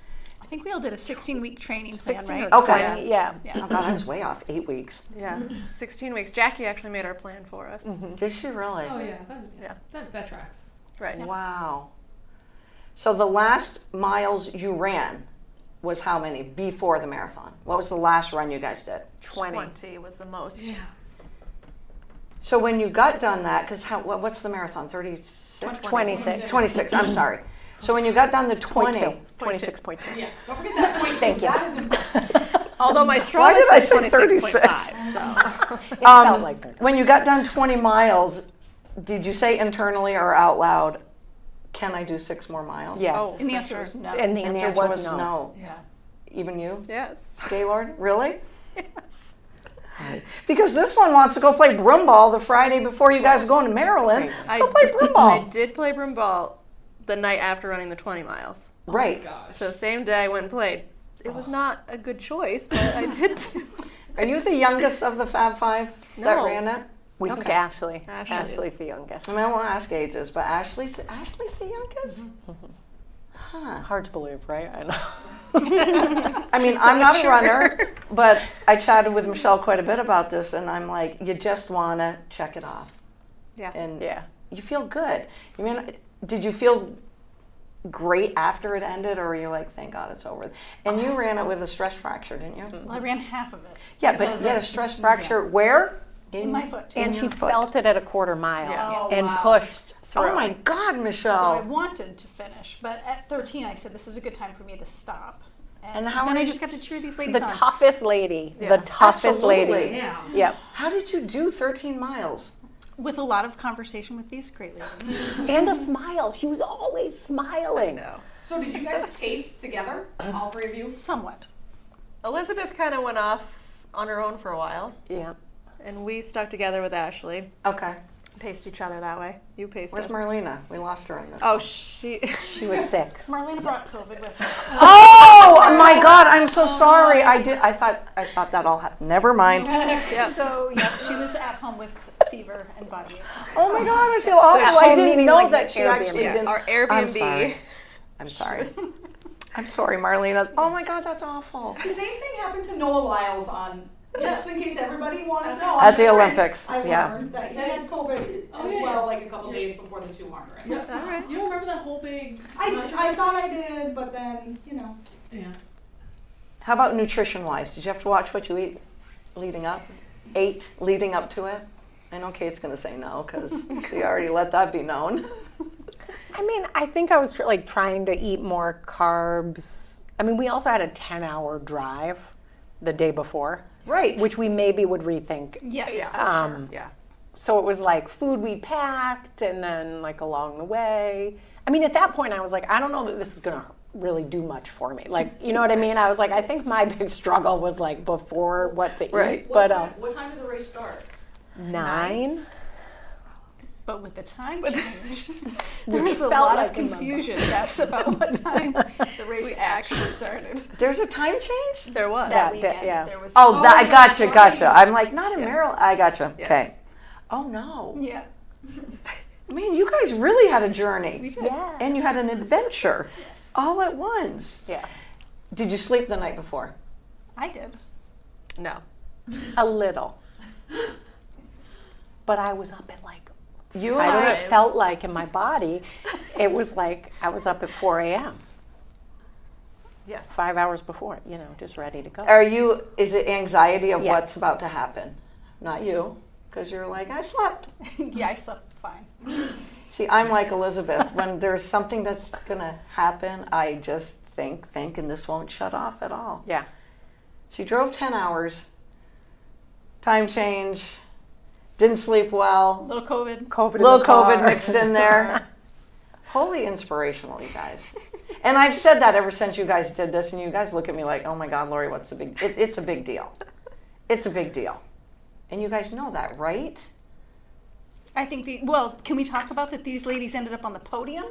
I think we all did a 16-week training plan, 16 right? or Okay. 20, yeah. Oh God, I was way off. 8 weeks. Yeah, 16 weeks. Jackie actually made our plan for us. Did she really? Oh, yeah. Yeah. That tracks. Right. Wow. So the last miles you ran was how many before the marathon? What was the last run you guys did? 20 was the most. Yeah. So when you got done that, because what's the marathon? 36? 26. 26, I'm sorry. So when you got done to 20, 26.2. Yeah. Don't forget that point. Thank you. That is important. Although my Why strongest did I is say 26.5. 36? So. It felt like that. when you got done 20 miles, did you say internally or out loud, can I do 6 more miles? Yes. Oh. And the answer is no. And the And the answer, answer was, was no. yeah. Even you, Yes. Gaylord? Really? Yes. Because this one wants to go play broom ball the Friday before you guys are going to Maryland. Let's go play broom I ball. did play broom ball the night after running the 20 miles. Right. Gosh. So same day I went and played. It was not a good choice, but I did. Are you the youngest of the Fab Five that No. ran it? We think Okay. Ashley. Ashley Ashley's is. the youngest. I mean, I won't ask ages, but Ashley's the youngest? Huh. Hard to believe, right? I know. I mean, I'm not a runner, but I chatted with Michelle quite a bit about this, and I'm like, you just want to check it off. Yeah. And Yeah. you feel good. You mean, did you feel great after it ended, or were you like, thank God it's over? And you ran it with a stress fracture, didn't you? Well, I ran half of it. Yeah, but you had a stress fracture where? In my foot. And she foot. felt it at a quarter mile Yeah. and wow. pushed through. Oh my God, So I Michelle. wanted to finish, but at 13 I said this is a good time for me to stop. And how then are I you- just got to cheer these ladies The on. toughest lady. The toughest Absolutely. lady. Yeah. Yep. How did you do 13 miles? With a lot of conversation with these great ladies. And a smile. She was always smiling. No. So did you guys pace together, all 3 of you? Somewhat. Elizabeth kind of went off on her own for a while. Yeah. and we stuck together with Ashley. Okay. Paced each other that way. You paced Where's us. Marlena? We lost her in this. Oh, she was sick. Marlena brought COVID with her. Oh my God! I'm so sorry. I thought that all happened. Never mind. So yeah, she was at home with fever and body aches. Oh my God! I feel awful. she's I didn't meaning know like that the she Airbnb. actually Yeah, didn't. our I'm Airbnb. sorry. I'm sorry. I'm sorry, Marlena. Oh my God, that's awful. The same thing happened to Noah Lyles on, just in case everybody wanted to know. At the Olympics, I yeah. learned that he had COVID as yeah. well, like a couple days before the 200. Yeah. All right. You don't remember that whole big? I thought I did, but then, Yeah. How about nutrition-wise? Did you have to watch what you ate leading up to it? I know Kate's going to say no because she already let that be known. I mean, I think I was trying to eat more carbs. I mean, we also had a 10-hour drive the day before, Right. which we maybe would rethink. Yes. Yeah. So it was like food we packed and then like along the way. I mean, at that point I was like, I don't know that this is going to really do much for me. Like, you know what I mean? I was like, I think my big struggle was like before what to Right. eat. But What time did the race start? 9. But with the time change, there was a felt lot like of in my confusion, yes, about what time the race actually started. There's a time change? There was. Yeah. Weekend, yeah. there was. Oh, I yeah, gotcha. I'm like, not in Maryland. I gotcha. Yes. Okay. Oh no. Yeah. Man, you guys really had a journey. Yeah. And you had an adventure all at once. Yeah. Did you sleep the night before? I did. No. A little. But I was up at like, You I and don't know, I. it felt like in my body, it was like I was up at 4 a.m. Yes. 5 hours before, just ready to go. Is it anxiety of Yes. what's about to happen? Not you, because you're like, I slept. Yeah, I slept fine. See, I'm like Elizabeth. When there's something that's going to happen, I just think, and this won't shut off at all. Yeah. So you drove 10 hours, time change, didn't sleep well, Little COVID. COVID. little COVID mixed in there. Wholly inspirational, you guys. And I've said that ever since you guys did this, and you guys look at me like, oh my God, Lori, what's the big, it's a big deal. It's a big deal. And you guys know that, right? I think can we talk about that these ladies ended up on the podium?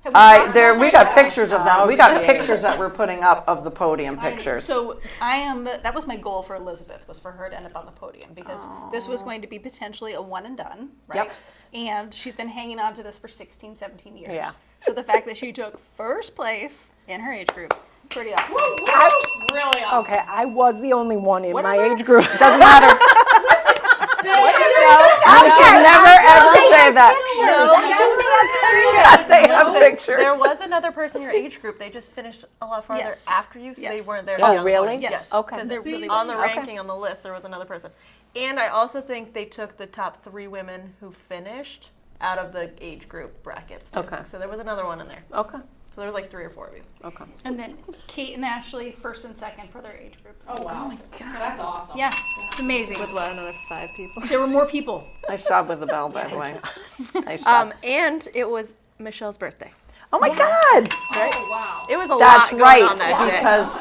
Have we talked about We that? got pictures of them. We got pictures that we're putting up of the podium pictures. So that was my goal for Elizabeth, was for her to end up on the podium, because this was going to be potentially a one and done, right? Yep. And she's been hanging on to this for 16, 17 years. Yeah. So the fact that she took first place in her age group, pretty awesome. really awesome. Okay, I was the only one in Whatever. my age group. Doesn't matter. You should never ever say that. They have pictures. There was another person in your age group. They just finished a lot farther Yes. after you, so Yes. they weren't there. Oh, to young really? points. Yes. Yeah. Okay. Because They're really on the well. ranking on the list, there was another person. And I also think they took the top 3 women who finished out of the age group brackets. Too. Okay. So there was another one in there. Okay. So there was like 3 or 4 of you. Okay. And then Kate and Ashley, first and second for their age group. Oh, wow. That's awesome. Yeah, it's amazing. With what, another 5 people? There were more people. Nice job with the bell, by the way. Nice job. And it was Michelle's birthday. Oh my God. Oh wow. It was a That's lot going right. on that day. Because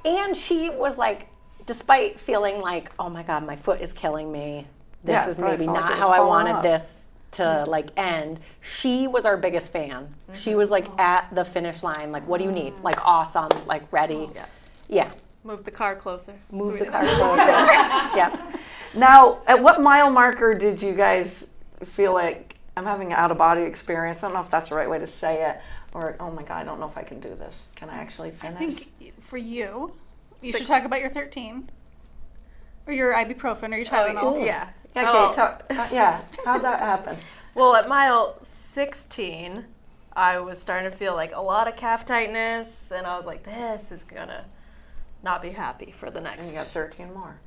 And she was like, despite feeling like, oh my God, my foot is killing me. This Yeah, is probably maybe felt like not it was how I falling wanted off. this to like end. She was our biggest fan. She was like at the finish line, like, what do you need? Like awesome, like ready. Yeah. Moved the car closer. Move So the we car didn't- closer. Yep. now, at what mile marker did you guys feel like I'm having an out of body experience? I don't know if that's the right way to say it. Or, oh my God, I don't know if I can do this. Can I actually I finish? think for you should talk about your 13, or your ibuprofen, or your Tylenol. Yeah. Yeah, Oh. okay, yeah. How'd that happen? Well, at mile 16, I was starting to feel like a lot of calf tightness, and I was like, this is gonna not be happy for the And next. you got 13 more.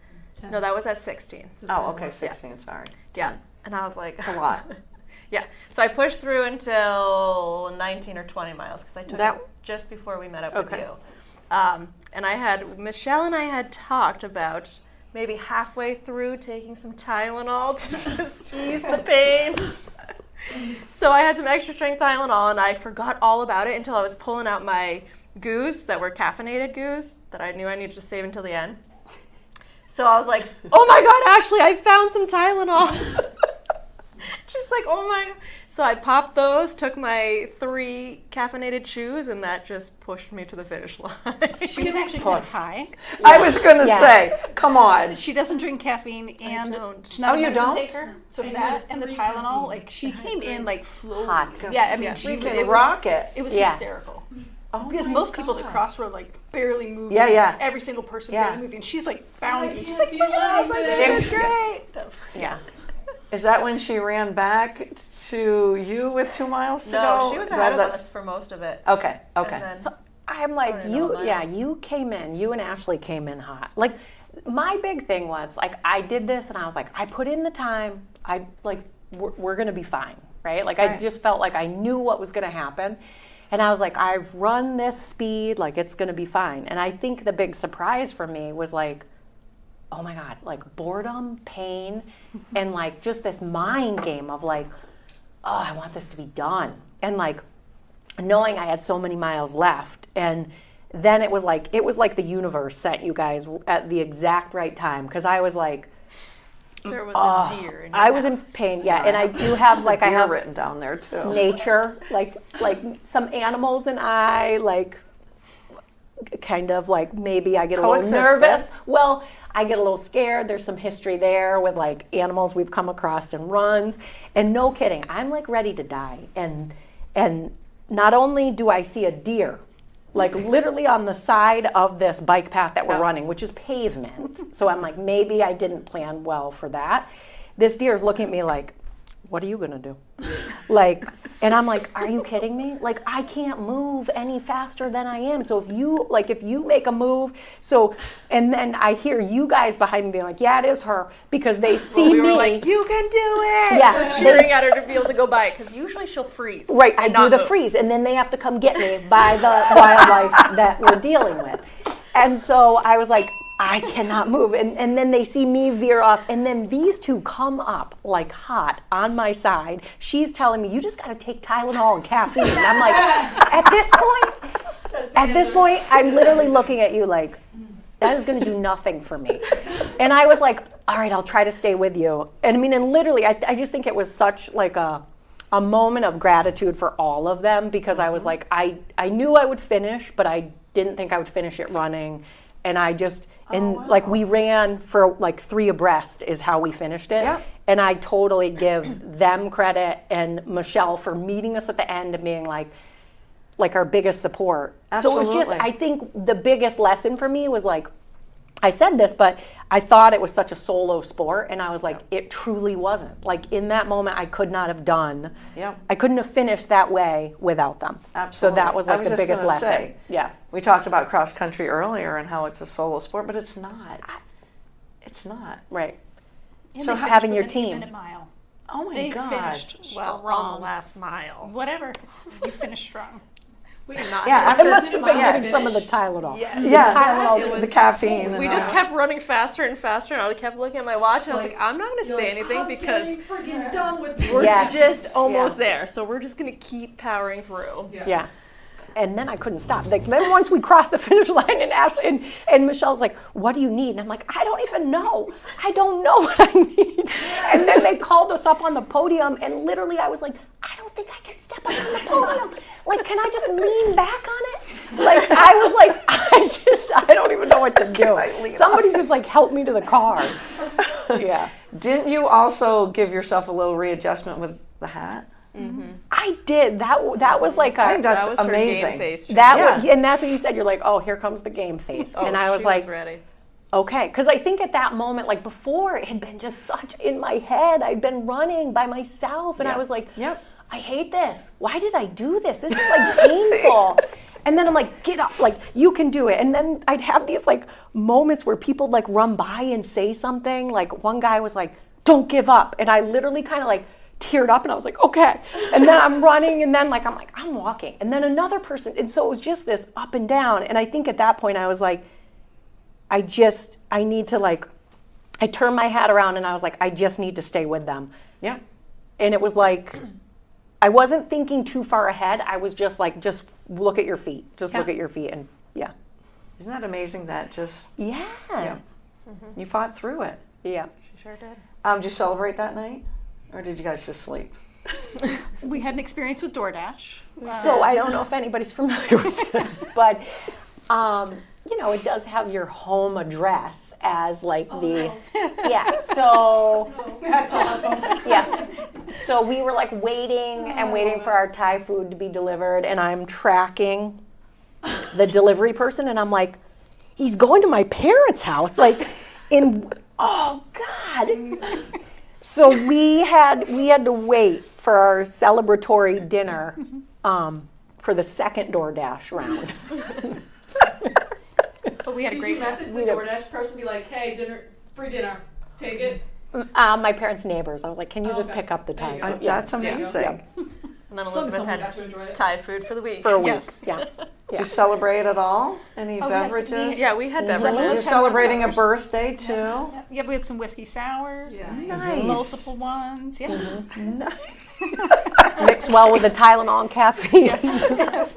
No, that was at 16. Oh, okay, 16, sorry. Yeah. And I was like, That's a lot. Yeah. So I pushed through until 19 or 20 miles because I took That- it just before we met up Okay. with you. And Michelle and I had talked about maybe halfway through taking some Tylenol to just ease the pain. So I had some extra strength Tylenol and I forgot all about it until I was pulling out my goos that were caffeinated goos that I knew I needed to save until the end. So I was like, oh my God, Ashley, I found some Tylenol. She's like, oh my. So I popped those, took my 3 caffeinated chews, and that just pushed me to the finish line. She was actually kind of high. I was gonna Yeah. say, come on. She doesn't drink caffeine and don't. she's not Oh, a you medicine don't? taker. So that and the Tylenol, like she came in like floating. Hot. Yeah, I mean, she Freaking it was, rocket. It was Yes. hysterical. Because most people that cross were like barely moving. Yeah, yeah. Every single person Yeah. barely moving. And she's like bounding. She's can't like, feel "Yeah, I was like, anything." "This is great." Yeah. Is that when she ran back to you with 2 miles to go? No, she was Is ahead that- of us for most of it. Okay, okay. And then, So I'm like, I don't know, you came in, you and Ashley came in hot. Like, my big thing was, like, I did this and I was like, I put in the time, we're gonna be fine, right? Like, I Right. just felt like I knew what was gonna happen. And I was like, I've run this speed, like, it's gonna be fine. And I think the big surprise for me was like, oh my God, like boredom, pain, and like just this mind game of like, oh, I want this to be done. And like knowing I had so many miles left. And then it was like the universe sent you guys at the exact right time. Cause I was like, there was a deer. In I was in pain. Yeah. And I do have like, I Deer have written down there too. nature, like some animals and I like kind of like maybe I get a little Coexisted. nervous. Well, I get a little scared. There's some history there with like animals we've come across in runs. And no kidding, I'm like ready to die. And not only do I see a deer, like literally on the side of this bike path that we're running, which is pavement. So I'm like, maybe I didn't plan well for that. This deer is looking at me like, what are you gonna do? Like, and I'm like, are you kidding me? Like, I can't move any faster than I am. So if you make a move, and then I hear you guys behind me being like, yeah, it is her, because they see we me. were like, you can do it! Yeah, Cheering at her to be able to go by, because usually she'll freeze. Right, I and do not the move. freeze, and then they have to come get me by the wildlife that we're dealing with. And so I was like, I cannot move. And then they see me veer off, and then these two come up like hot on my side. She's telling me, you just got to take Tylenol and caffeine. And I'm like, at this point, I'm literally looking at you like, that is going to do nothing for me. And I was like, all right, I'll try to stay with you. And I mean, and literally, I just think it was such like a moment of gratitude for all of them, because I was like, I knew I would finish, but I didn't think I would finish it running. And I just, like we ran for like 3 abreast is how we finished it. Yep. And I totally give them credit and Michelle for meeting us at the end and being like our biggest support. So it was just, Absolutely. I think the biggest lesson for me was like, I said this, but I thought it was such a solo sport, and I was like, it truly wasn't. Like in that moment, I could not have done. Yep. I couldn't have finished that way without them. Absolutely. So that was I like the just biggest gonna lesson. say, Yeah. We talked about cross country earlier and how it's a solo sport, but it's not. It's not. Right. And So they finished having with your an team. 8-minute mile. Oh my They God. finished Well, on the strong. last mile. Whatever. You finished strong. We did not. Yeah, I after must have been yeah. getting some of the Tylenol. Yeah, Tylenol, the caffeine. We and just all. kept running faster and faster, and I kept looking at my watch, and I was like, I'm not going to say anything because freaking done with we're Yes. just almost Yeah. there. So we're just going to keep powering through. Yeah. And then I couldn't stop. Like then once we crossed the finish line, and Ashley and Michelle's like, "What do you need?" And I'm like, "I don't even know. I don't know what I need." And then they called us up on the podium, and literally I was like, "I don't think I can step up on the podium. Like, can I just lean back on it?" Like I was like, I don't even know what to do. Somebody just like help me to the car. Yeah. Didn't you also give yourself a little readjustment with the hat? I did. That was like I think that's That was her amazing. game face. that Yeah. and that's what you said. You're like, "Oh, here comes the game face." Oh, and I was she like, ready. okay, because I think at that moment, like before, it had been just such in my head. I'd been running by myself, and I was like, Yep. I hate this. Why did I do this? This is like painful. And then I'm like, get up, like you can do it. And then I'd have these like moments where people like run by and say something. Like one guy was like, "Don't give up," and I literally kind of like teared up, and I was like, okay. And then I'm running, and then like I'm walking, and then another person, and so it was just this up and down. And I think at that point I was like, I need to like, I turned my hat around and I was like, I just need to stay with them. Yeah. And it was like, I wasn't thinking too far ahead. I was just like, just look at your feet. Just look Yeah. at your feet. And yeah. Isn't that amazing that just Yeah. You fought through it. Yeah. She sure did. Did you celebrate that night? Or did you guys just sleep? We had an experience with DoorDash. So I don't know if anybody's familiar with this, but it does have your home address as like yeah. So That's awesome. yeah. So we were like waiting and waiting for our Thai food to be delivered, and I'm tracking the delivery person, and I'm like, he's going to my parents' house, like oh God. So we had to wait for our celebratory dinner for the second DoorDash round. But we had a Did great you message the DoorDash person, be like, hey, dinner, free dinner, take it? My parents' neighbors. I was like, can you just Okay. pick up the There you Thai go. food? Yeah. That's amazing. Yeah. And then As long as Elizabeth someone got had to enjoy it. Thai food for the week. For a week. Yes. Yes. Did you celebrate at all? Any Oh, we had some- beverages? Yeah, we had Some of beverages. You're us had celebrating a sours. birthday too? Yeah, we had some whiskey sours. Yeah. Nice. Multiple ones. Yeah. Mixed well with the Tylenol and caffeine. Yes.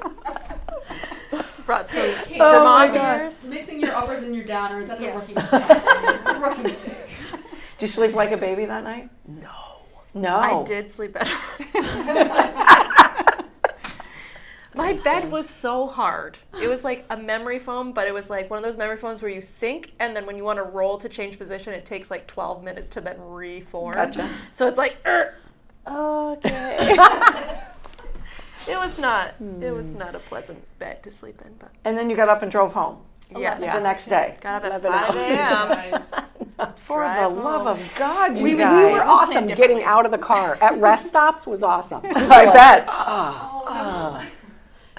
Brought some Kate, Oh my Vermont God. beers. Mixing your uppers and your downers, that's Yes. a rookie mistake. It's a rookie mistake. Did you sleep like a baby that night? No. I did sleep better. My bed was so hard. It was like a memory foam, but it was like one of those memory foams where you sink, and then when you want to roll to change position, it takes like 12 minutes to then reform. Gotcha. So it's like, okay. It was not a pleasant bed to sleep in, but And then you got up and drove home yeah. the next day. Got up at 11 5 a.m. Nice. For Drive the love home. of God, you We guys. were awesome getting out of the car. At rest stops was awesome. I bet. Oh,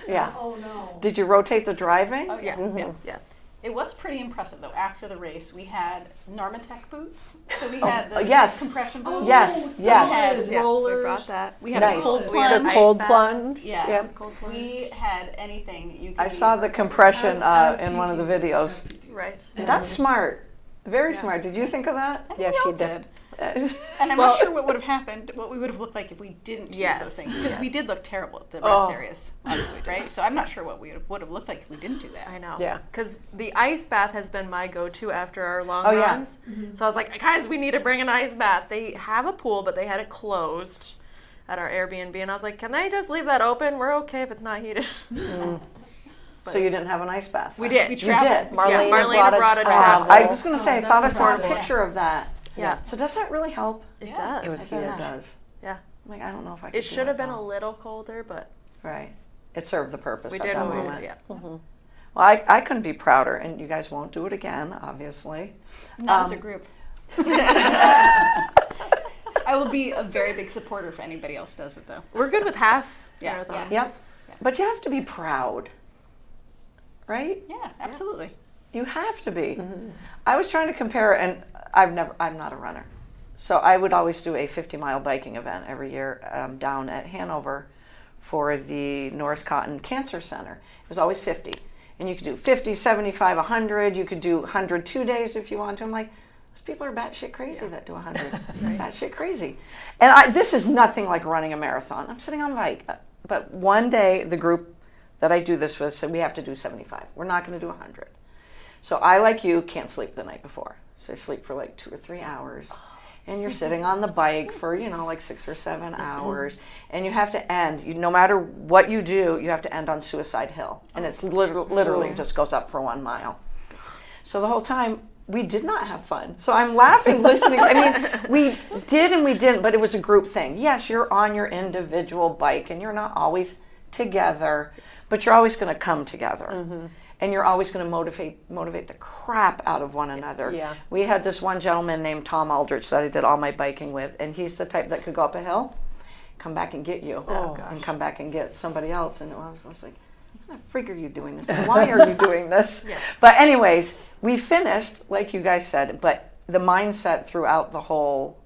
Yeah. no. Oh, no. Did you rotate the driving? Oh, yeah. Yeah. Yeah. Yes. It was pretty impressive though. After the race, we had Normatec boots. So we had the yes. compression boots. Yes, We yes. had Yeah, rollers. we brought that. We had Nice. a cold We had plunge. ice Cold bath. plunge. Yeah. Yeah. Cold plunge. We had anything you could. I saw the compression As in one of the PG. videos. Right. That's smart. Very smart. Did you think of that? Yeah, We she all did. And I'm not sure what would have happened, what we would have looked like if we didn't Yes. use those things. Because we did look terrible at the Oh. rest areas, right? So I'm not sure what we would have looked like if we didn't do that. I know. Yeah. Because the ice bath has been my go-to after our long Oh, yeah. runs. So I was like, guys, we need to bring an ice bath. They have a pool, but they had it closed at our Airbnb. And I was like, can they just leave that open? We're okay if it's not heated. So you didn't have an ice bath? We did. We You traveled. did? Marlena, Marlena brought a travel. I was going to say, I that's thought I saw a incredible. picture of that. Yeah. So does that really help? It Yeah. does. It was heated. It does. Yeah. I'm like, I don't know if I could It do should have been though. a little colder, but Right. It served the purpose we at did that what we moment. did. Yeah. Well, I couldn't be prouder, and you guys won't do it again, obviously. Not as a group. I will be a very big supporter if anybody else does it though. We're good with half Yeah. marathons. Yep. But you have to be proud, right? Yeah, absolutely. You have to be. I was trying to compare, and I'm not a runner. So I would always do a 50-mile biking event every year down at Hanover for the Norris Cotton Cancer Center. It was always 50. And you could do 50, 75, 100. You could do 100 2 days if you want to. I'm like, those people are batshit crazy that do 100. Batshit crazy. And this is nothing like running a marathon. I'm sitting on a bike. But one day, the group that I do this with said, we have to do 75. We're not going to do 100. So I, like you, can't sleep the night before. So I sleep for like 2 or 3 hours. And you're sitting on the bike for, like 6 or 7 hours. And you have to end, no matter what you do, you have to end on Suicide Hill. And it's literally just goes up for 1 mile. So the whole time, we did not have fun. So I'm laughing, listening. I mean, we did and we didn't, but it was a group thing. Yes, you're on your individual bike and you're not always together, but you're always going to come together. And you're always going to motivate the crap out of one another. Yeah. We had this one gentleman named Tom Aldrich that I did all my biking with, and he's the type that could go up a hill, come back and get you, and come back and get somebody else. And I was like, what kind of freak are you doing this? And why are you doing this? But anyways, we finished, like you guys said, but the mindset throughout the whole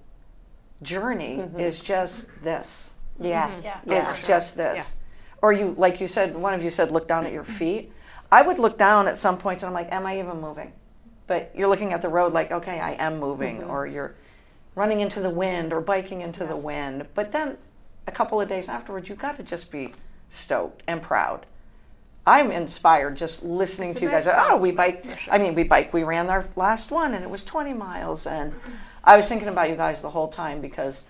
journey is just this. Yes. Yeah. It's just this. Or you, like you said, one of you said, look down at your feet. I would look down at some points and I'm like, am I even moving? But you're looking at the road like, okay, I am moving. Or you're running into the wind or biking into the wind. But then a couple of days afterwards, you've got to just be stoked and proud. I'm inspired just listening to you guys. nice We bike. We ran our last one and it was 20 miles. And I was thinking about you guys the whole time because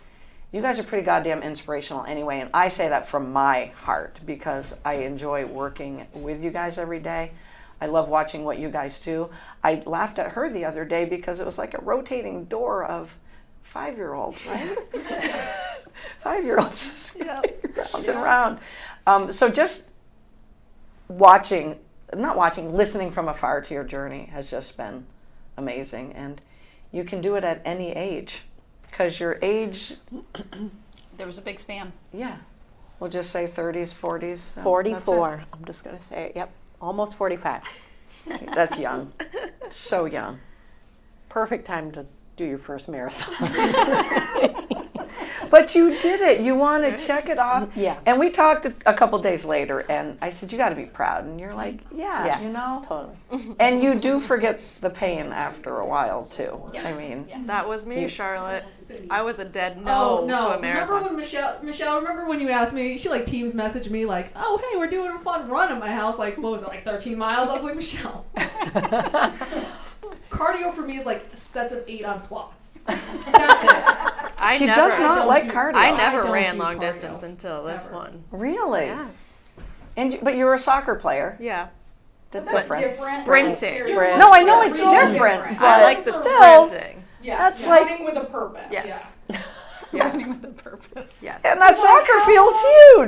you guys are pretty goddamn inspirational anyway. And I say that from my heart because I enjoy working with you guys every day. I love watching what you guys do. I laughed at her the other day because it was like a rotating door of 5-year-olds, right? 5-year-olds round and round. So just listening from afar to your journey has just been amazing. And you can do it at any age because your age, There was a big span. we'll just say 30s, 40s. so 44. I'm just going to say it. Yep. Almost 45. That's it. That's young. So young. Perfect time to do your first marathon. But you did it. You want to check it off. Yeah. And we talked a couple days later, and I said, you got to be proud. And you're like, Yes, you know. Totally. And you do forget the pain after a while, too. I mean, That was me, Charlotte. I was a dead Oh, no, no. to a marathon. Remember when Michelle, remember when you asked me, she like Teams messaged me like, oh, hey, we're doing a fun run at my house. Like, what was it, like 13 miles? I was like, Michelle. Cardio for me is like sets of 8 on squats. That's it. I she never, does not don't like do- cardio. I never don't ran do long cardio. distance until this Never. one. Really? Yes. But you were a soccer player. Yeah. That's That's different. Sprinting. No, I know it's different. But I like the still, sprinting. That's like, Running with a purpose. Yes. Running Yes. with a purpose. Yes. and that soccer field's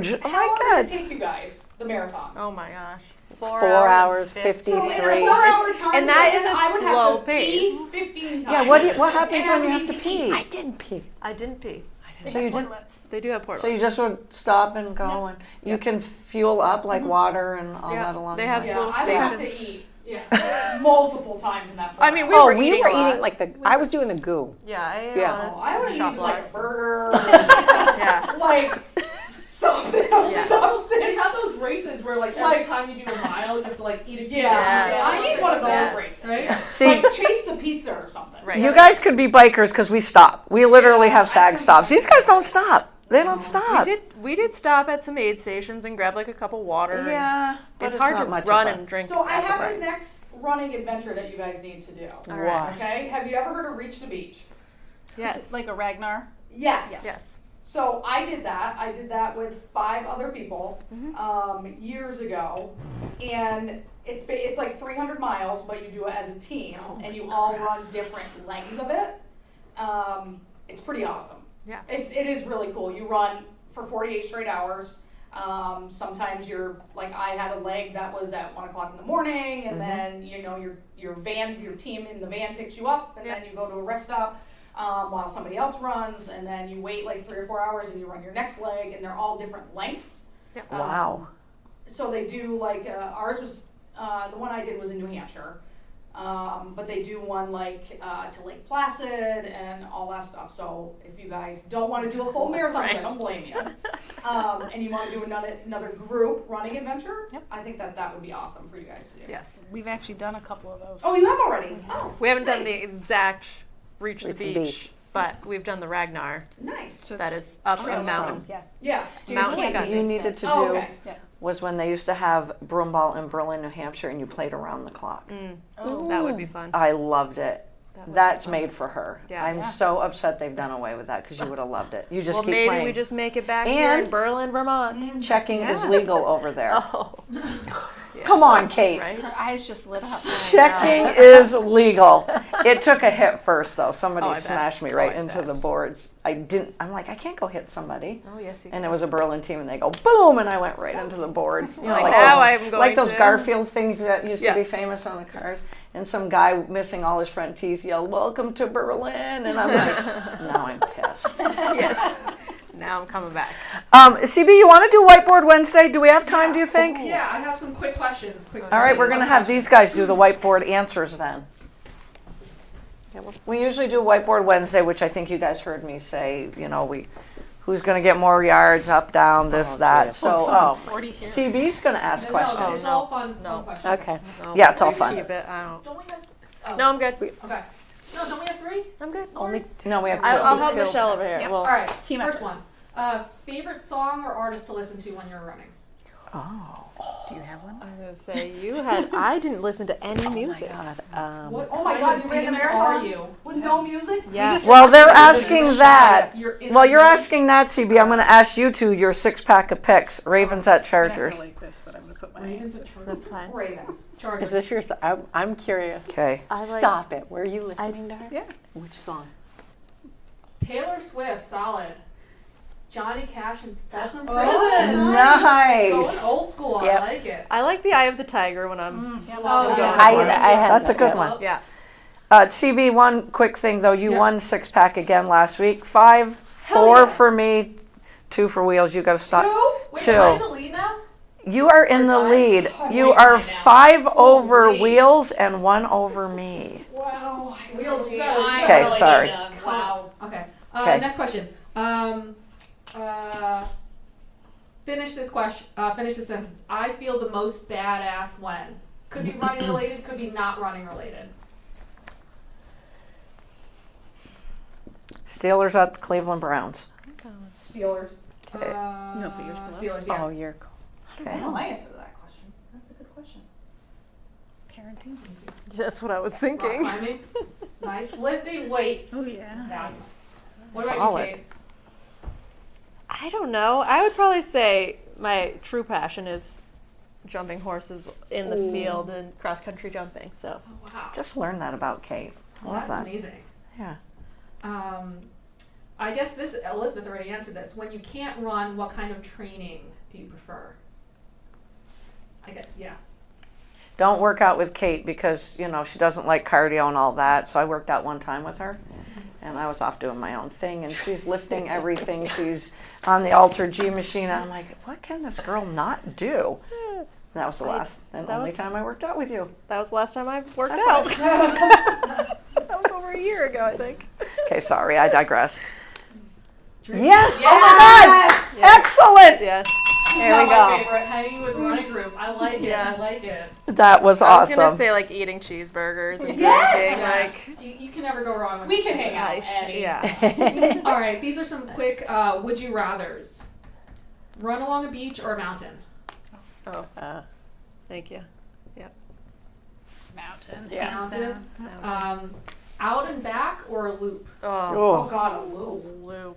huge. Oh How long my did it God. take you guys, the marathon? Oh my gosh. 4 hours, and 53. So in a 4-hour time And that span, is a I would slow have to pee pace. 15 times. Yeah, what happens And when you I have would to need pee? I didn't pee. I didn't pee. They So had you did- portlets. They do have portals. So you just would stop and go, and you can fuel up like water and all Yeah, that along they the have way. Yeah, little I would have to stations. eat multiple times in that. I mean, we Oh, were we eating were a lot. eating like I was doing the goo. Yeah, I ate Yeah. a lot of I would shop eat like lots. burger, Yeah. like something of Yeah. They substance. have those races where like every time you do a mile, you have to like eat a pizza. Yeah, I Something need one of like those that, races. right? See, Like chase the pizza or something. Right. you guys could be bikers because we stop. We literally have SAG stops. These guys don't stop. They don't stop. We did stop at some aid stations and grab like a cup of water. and Yeah, but It's hard not to much run of a- and drink. So I have right. the next running adventure that you guys need to do. All right. Okay, have you ever heard of Reach the Beach? Yes. Is it like a Ragnar? Yes. Yes. So I did that. I did that with 5 other people years ago, and it's like 300 miles, but you do it as a team, and you all run different lengths of it. It's pretty awesome. Yeah. It is really cool. You run for 48 straight hours. Sometimes you're like, I had a leg that was at 1 o'clock in the morning, and then your team in the van picks you up, and then you go to a rest stop. While somebody else runs, and then you wait like 3 or 4 hours and you run your next leg, and they're all different lengths. Wow. So they do like, ours was, the one I did was in New Hampshire, but they do one like to Lake Placid and all that stuff. So if you guys don't want to do a full marathon, I don't blame you. And you want to do another group running adventure, I think that would be awesome for you guys to do. Yes. We've actually done a couple of those. Oh, you have already? Oh, We haven't done the nice. exact Reach the Reach the beach, beach. but we've done the Ragnar. Nice. So That it's- is up awesome. in mountain. Yeah. Yeah. Mountain camping Scott. You instead. needed to do Oh, okay. was when they used to have broomball in Berlin, New Hampshire, and you played around the clock. That would be fun. I loved it. would That's be fun. made for her. Yeah. I'm Yeah. so upset they've done away with that because you would have loved it. You just Well, keep maybe playing. we just make it back here in And- Berlin, Vermont. Checking is Yeah. legal over there. Oh. Come on, Kate. Right? Her eyes just lit up. Checking is legal. It took a hit first, though. Somebody Oh, I bet. smashed me Oh, right I into bet. the boards. I'm like, I can't go hit somebody. Oh, yes, you And can. it was a Berlin team, and they go boom, and I went right into the boards. You know, like, now those, I'm going like those to- Garfield things that used Yeah. to be famous on the cars. And some guy missing all his front teeth yelled, "Welcome to Berlin!" And I'm like, now I'm pissed. Yes. Now I'm coming back. CB, you want to do Whiteboard Wednesday? Do we have time? Do you think? Yeah, I have some quick questions. All right, we're going to have these guys do the whiteboard answers then. We usually do Whiteboard Wednesday, which I think you guys heard me say, who's going to get more yards, up, down, this, that. geez. So, Someone's 40 here. CB's going to ask No, questions. it's all fun questions. Okay. No, Yeah, it's all please fun. Keep it. I don't. Don't we have? Oh, No, I'm good. Okay. No, don't we have 3? I'm good. Only No, we have I'll two. help Michelle over here. Yep. Well, All right. Team First effort. one. Favorite song or artist to listen to when you're running? Do you have one? I'm gonna say you had. I didn't listen to any music. What Oh my kind God, of you ran the demon marathon? are you? With no music? Yes. Well, they're asking that. You're in Well, the you're mood. asking that, CB. I'm going to ask you two your 6-pack of picks. Ravens at Chargers. like this, but I'm gonna put my Ravens answer. at Chargers. That's fine. Ravens. Chargers. Is this your? I'm curious. Okay. Stop it. Were you listening to her? Yeah. Which song? Taylor Swift, solid. Johnny Cash and Falls in Prison. Oh, Nice. Going old school. Yep. I like it. I like the Eye of the Tiger when I'm. Oh, yeah. I had That's a that, good yeah. one. Yeah. CB, one quick thing though. You Yeah. won 6-pack again last week. 5, 4 yeah. for me, 2 for Wheels. You got to stop. Wait, Two. am I in the lead now? You are in the Time? lead. You wait, are time now. 5 over Holy. Wheels and 1 over me. Wow. Wheels, you Okay, sorry. Wow. Okay. Okay. Next question. Finish this question. Finish the sentence. I feel the most badass when. Could be running related. Could be not running related. Steelers at the Cleveland Browns. Steelers. Okay. No, but yours below. Steelers. Yeah. Oh, you're cool. Okay. I know my answer to that question. That's a good question. Parenting. That's what I was Rock thinking. climbing. Nice. Lifting weights. Oh yeah. Nice. What about Solid. you, Kate? I don't know. I would probably say my true passion is jumping horses in the field and cross country jumping. So Oh, wow. Just learned that about Kate. I Well, love that's that. amazing. Yeah. I guess this Elizabeth already answered this. When you can't run, what kind of training do you prefer? I guess yeah. Don't work out with Kate because, you know, she doesn't like cardio and all that. So I worked out one time with her and I was off doing my own thing and she's lifting everything. She's on the Alter G machine. And I'm like, what can this girl not do? And that was the last and that only was- time I worked out with you. that was the last time I worked out. That was over a year ago, I think. Okay, sorry, I digress. Drink. Yes! Yeah. Oh my God! Excellent! Yeah. She's There not we my go. favorite. Hanging with running group. I like it. Yeah. I like it. That was I was gonna awesome. say like eating cheeseburgers and Yes! drinking, like You can never go wrong with We can hang out, I- Eddie. yeah. All right, these are some quick would you rathers. Run along a beach or a mountain? Oh, thank you. Mountain. Yeah. Hands Mountain. down. Out and back or a loop? Oh, Oh, God, a loop. loop.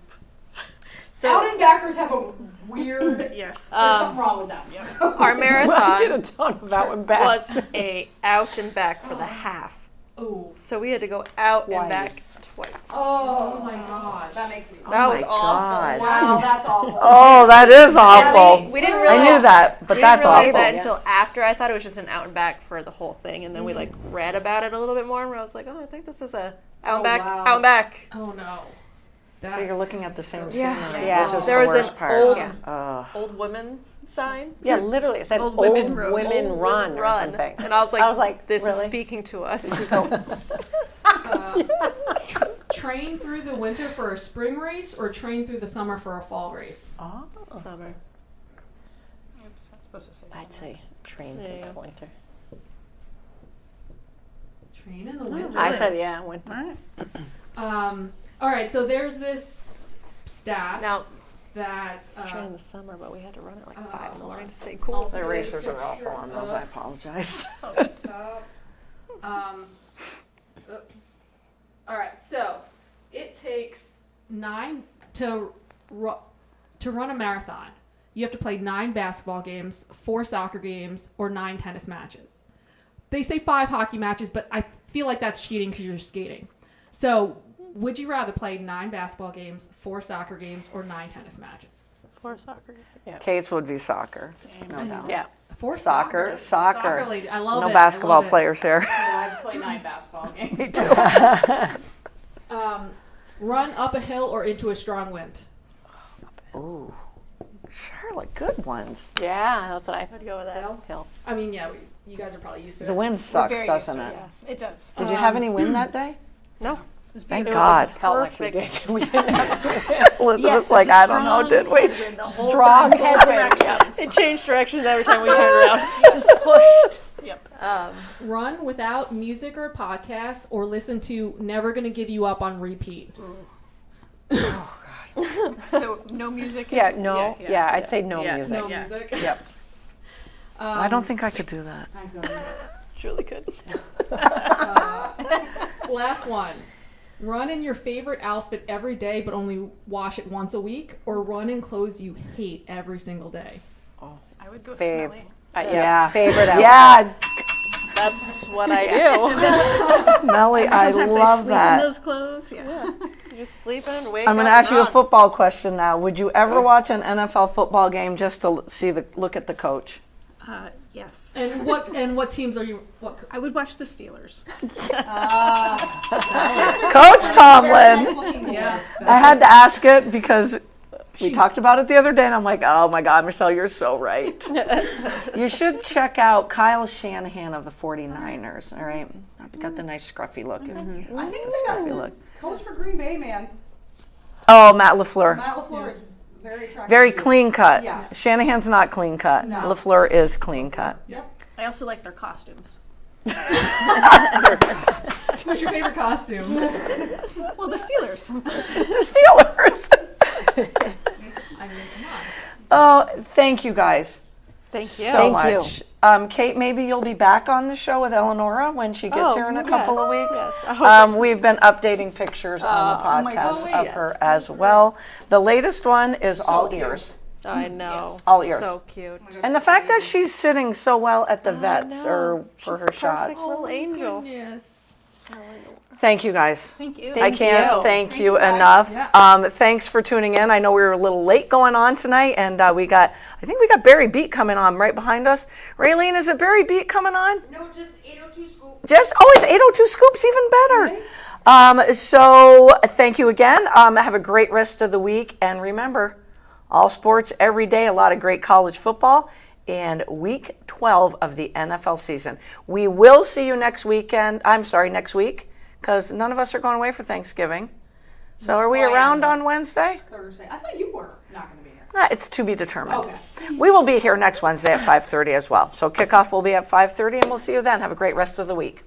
Out and backers have a weird. There's Yes. something wrong with them. Yeah. Our I did a marathon ton of that one back. was a out and back for the half, Oh. so we had to go out and back Twice. twice. Oh my gosh. That makes me. That was my awful. God. Wow, that's awful. Oh, that is awful. We didn't I realize. knew that, but We that's didn't realize awful. that until after. I thought it was just an out and back for the whole thing, and then we like read about it a little bit more, and I was like, oh, I think this is a out and back, wow. out and back. Oh no. So you're looking at the same Yeah. scenery, Yeah. which is There the was an worst part. old- Ugh. women sign. Yeah, literally, it said Old old women road. women Old run women or run. something. And I was like, this really? is speaking to us. Train through the winter for a spring race or train through the summer for a fall race? Oh. Summer. Oops, that's supposed to say I'd something. say train There you through the go. winter. Train in the winter. I said yeah, winter. All right. All right, so there's this stat Now, that let's train in the summer, but we had to run at like 5 in the hold morning on. to stay cool. The racers are awful on those. I apologize. Stop. Oops. All right, so it takes 9 to run a marathon. You have to play 9 basketball games, 4 soccer games, or 9 tennis matches. They say 5 hockey matches, but I feel like that's cheating because you're skating. So, would you rather play 9 basketball games, 4 soccer games, or 9 tennis matches? For soccer. Kate's would be soccer. No doubt. Yeah. 4 Soccer. Soccer lady. I love No it. basketball I love it. players here. I play 9 basketball games. Me too. Run up a hill or into a strong wind. Ooh, Charlotte, good ones. Yeah, that's what I I'd go with that. Hill. I mean, yeah, you guys are probably used to it. The wind sucks, Very doesn't used it? to it. It does. Did you have any wind that day? No. Thank It was God. Felt like we did. perfect. We didn't have Elizabeth's Yes, like, it's a I don't know, did we? strong headwind. It changed directions every time we turned around. Just pushed. Run without music or podcast, or listen to Never Gonna Give You Up on repeat. So no music. Yeah, is- no. Yeah, I'd say no Yeah. music. No Yeah. music. Yep. I don't think I could do that. Julie could. Last one. Run in your favorite outfit every day, but only wash it once a week, or run in clothes you hate every single day. I would go Fave. smelly. Yeah. Favorite outfit. Yeah, That's what I do. Melly, I Sometimes I love sleep that. in those clothes. Yeah. You just sleep in, wake I'm going to up, ask you a run. football question now. Would you ever watch an NFL football game just to look at the coach? Yes. And what teams are you? What? I would watch the Steelers. Coach Tomlin. Yeah. I had to ask it because we talked about it the other day, and I'm like, oh my God, Michelle, you're so right. You should check out Kyle Shanahan of the 49ers, all right? I've got the nice scruffy look. I think The they got scruffy the look. coach for Green Bay, man. Oh, Matt LaFleur. Matt LaFleur is very attractive. Very too. clean cut. Yeah. Shanahan's not clean cut. No. LaFleur is clean cut. I also like their costumes. What's your favorite costume? Well, the Steelers. The Steelers. I mean, come on. Oh, thank you guys Thank you. so Thank you. much. Kate, maybe you'll be back on the show with Eleonora when she gets Oh, here in a couple of weeks. yes. I hope We've been updating pictures on the podcast of her as well. The latest one is all ears. I know. All ears. So cute. And the fact that she's sitting so well at the vets or for her shots. Little angel. Yes. Thank you guys. Thank you. I can't you. thank you enough. Yeah. Thanks for tuning in. I know we were a little late going on tonight, and I think we got Barry Beat coming on right behind us. Raylene, is it Barry Beat coming on? No, just 802 Scoop. It's 802 Scoops, even better. So thank you again. Have a great rest of the week, and remember, all sports every day, a lot of great college football, and week 12 of the NFL season. We will see you next week, because none of us are going away for Thanksgiving. So are we around on Wednesday? Thursday. I thought you were not going to be here. It's to be determined. Okay. We will be here next Wednesday at 5:30 as well. So kickoff will be at 5:30, and we'll see you then. Have a great rest of the week.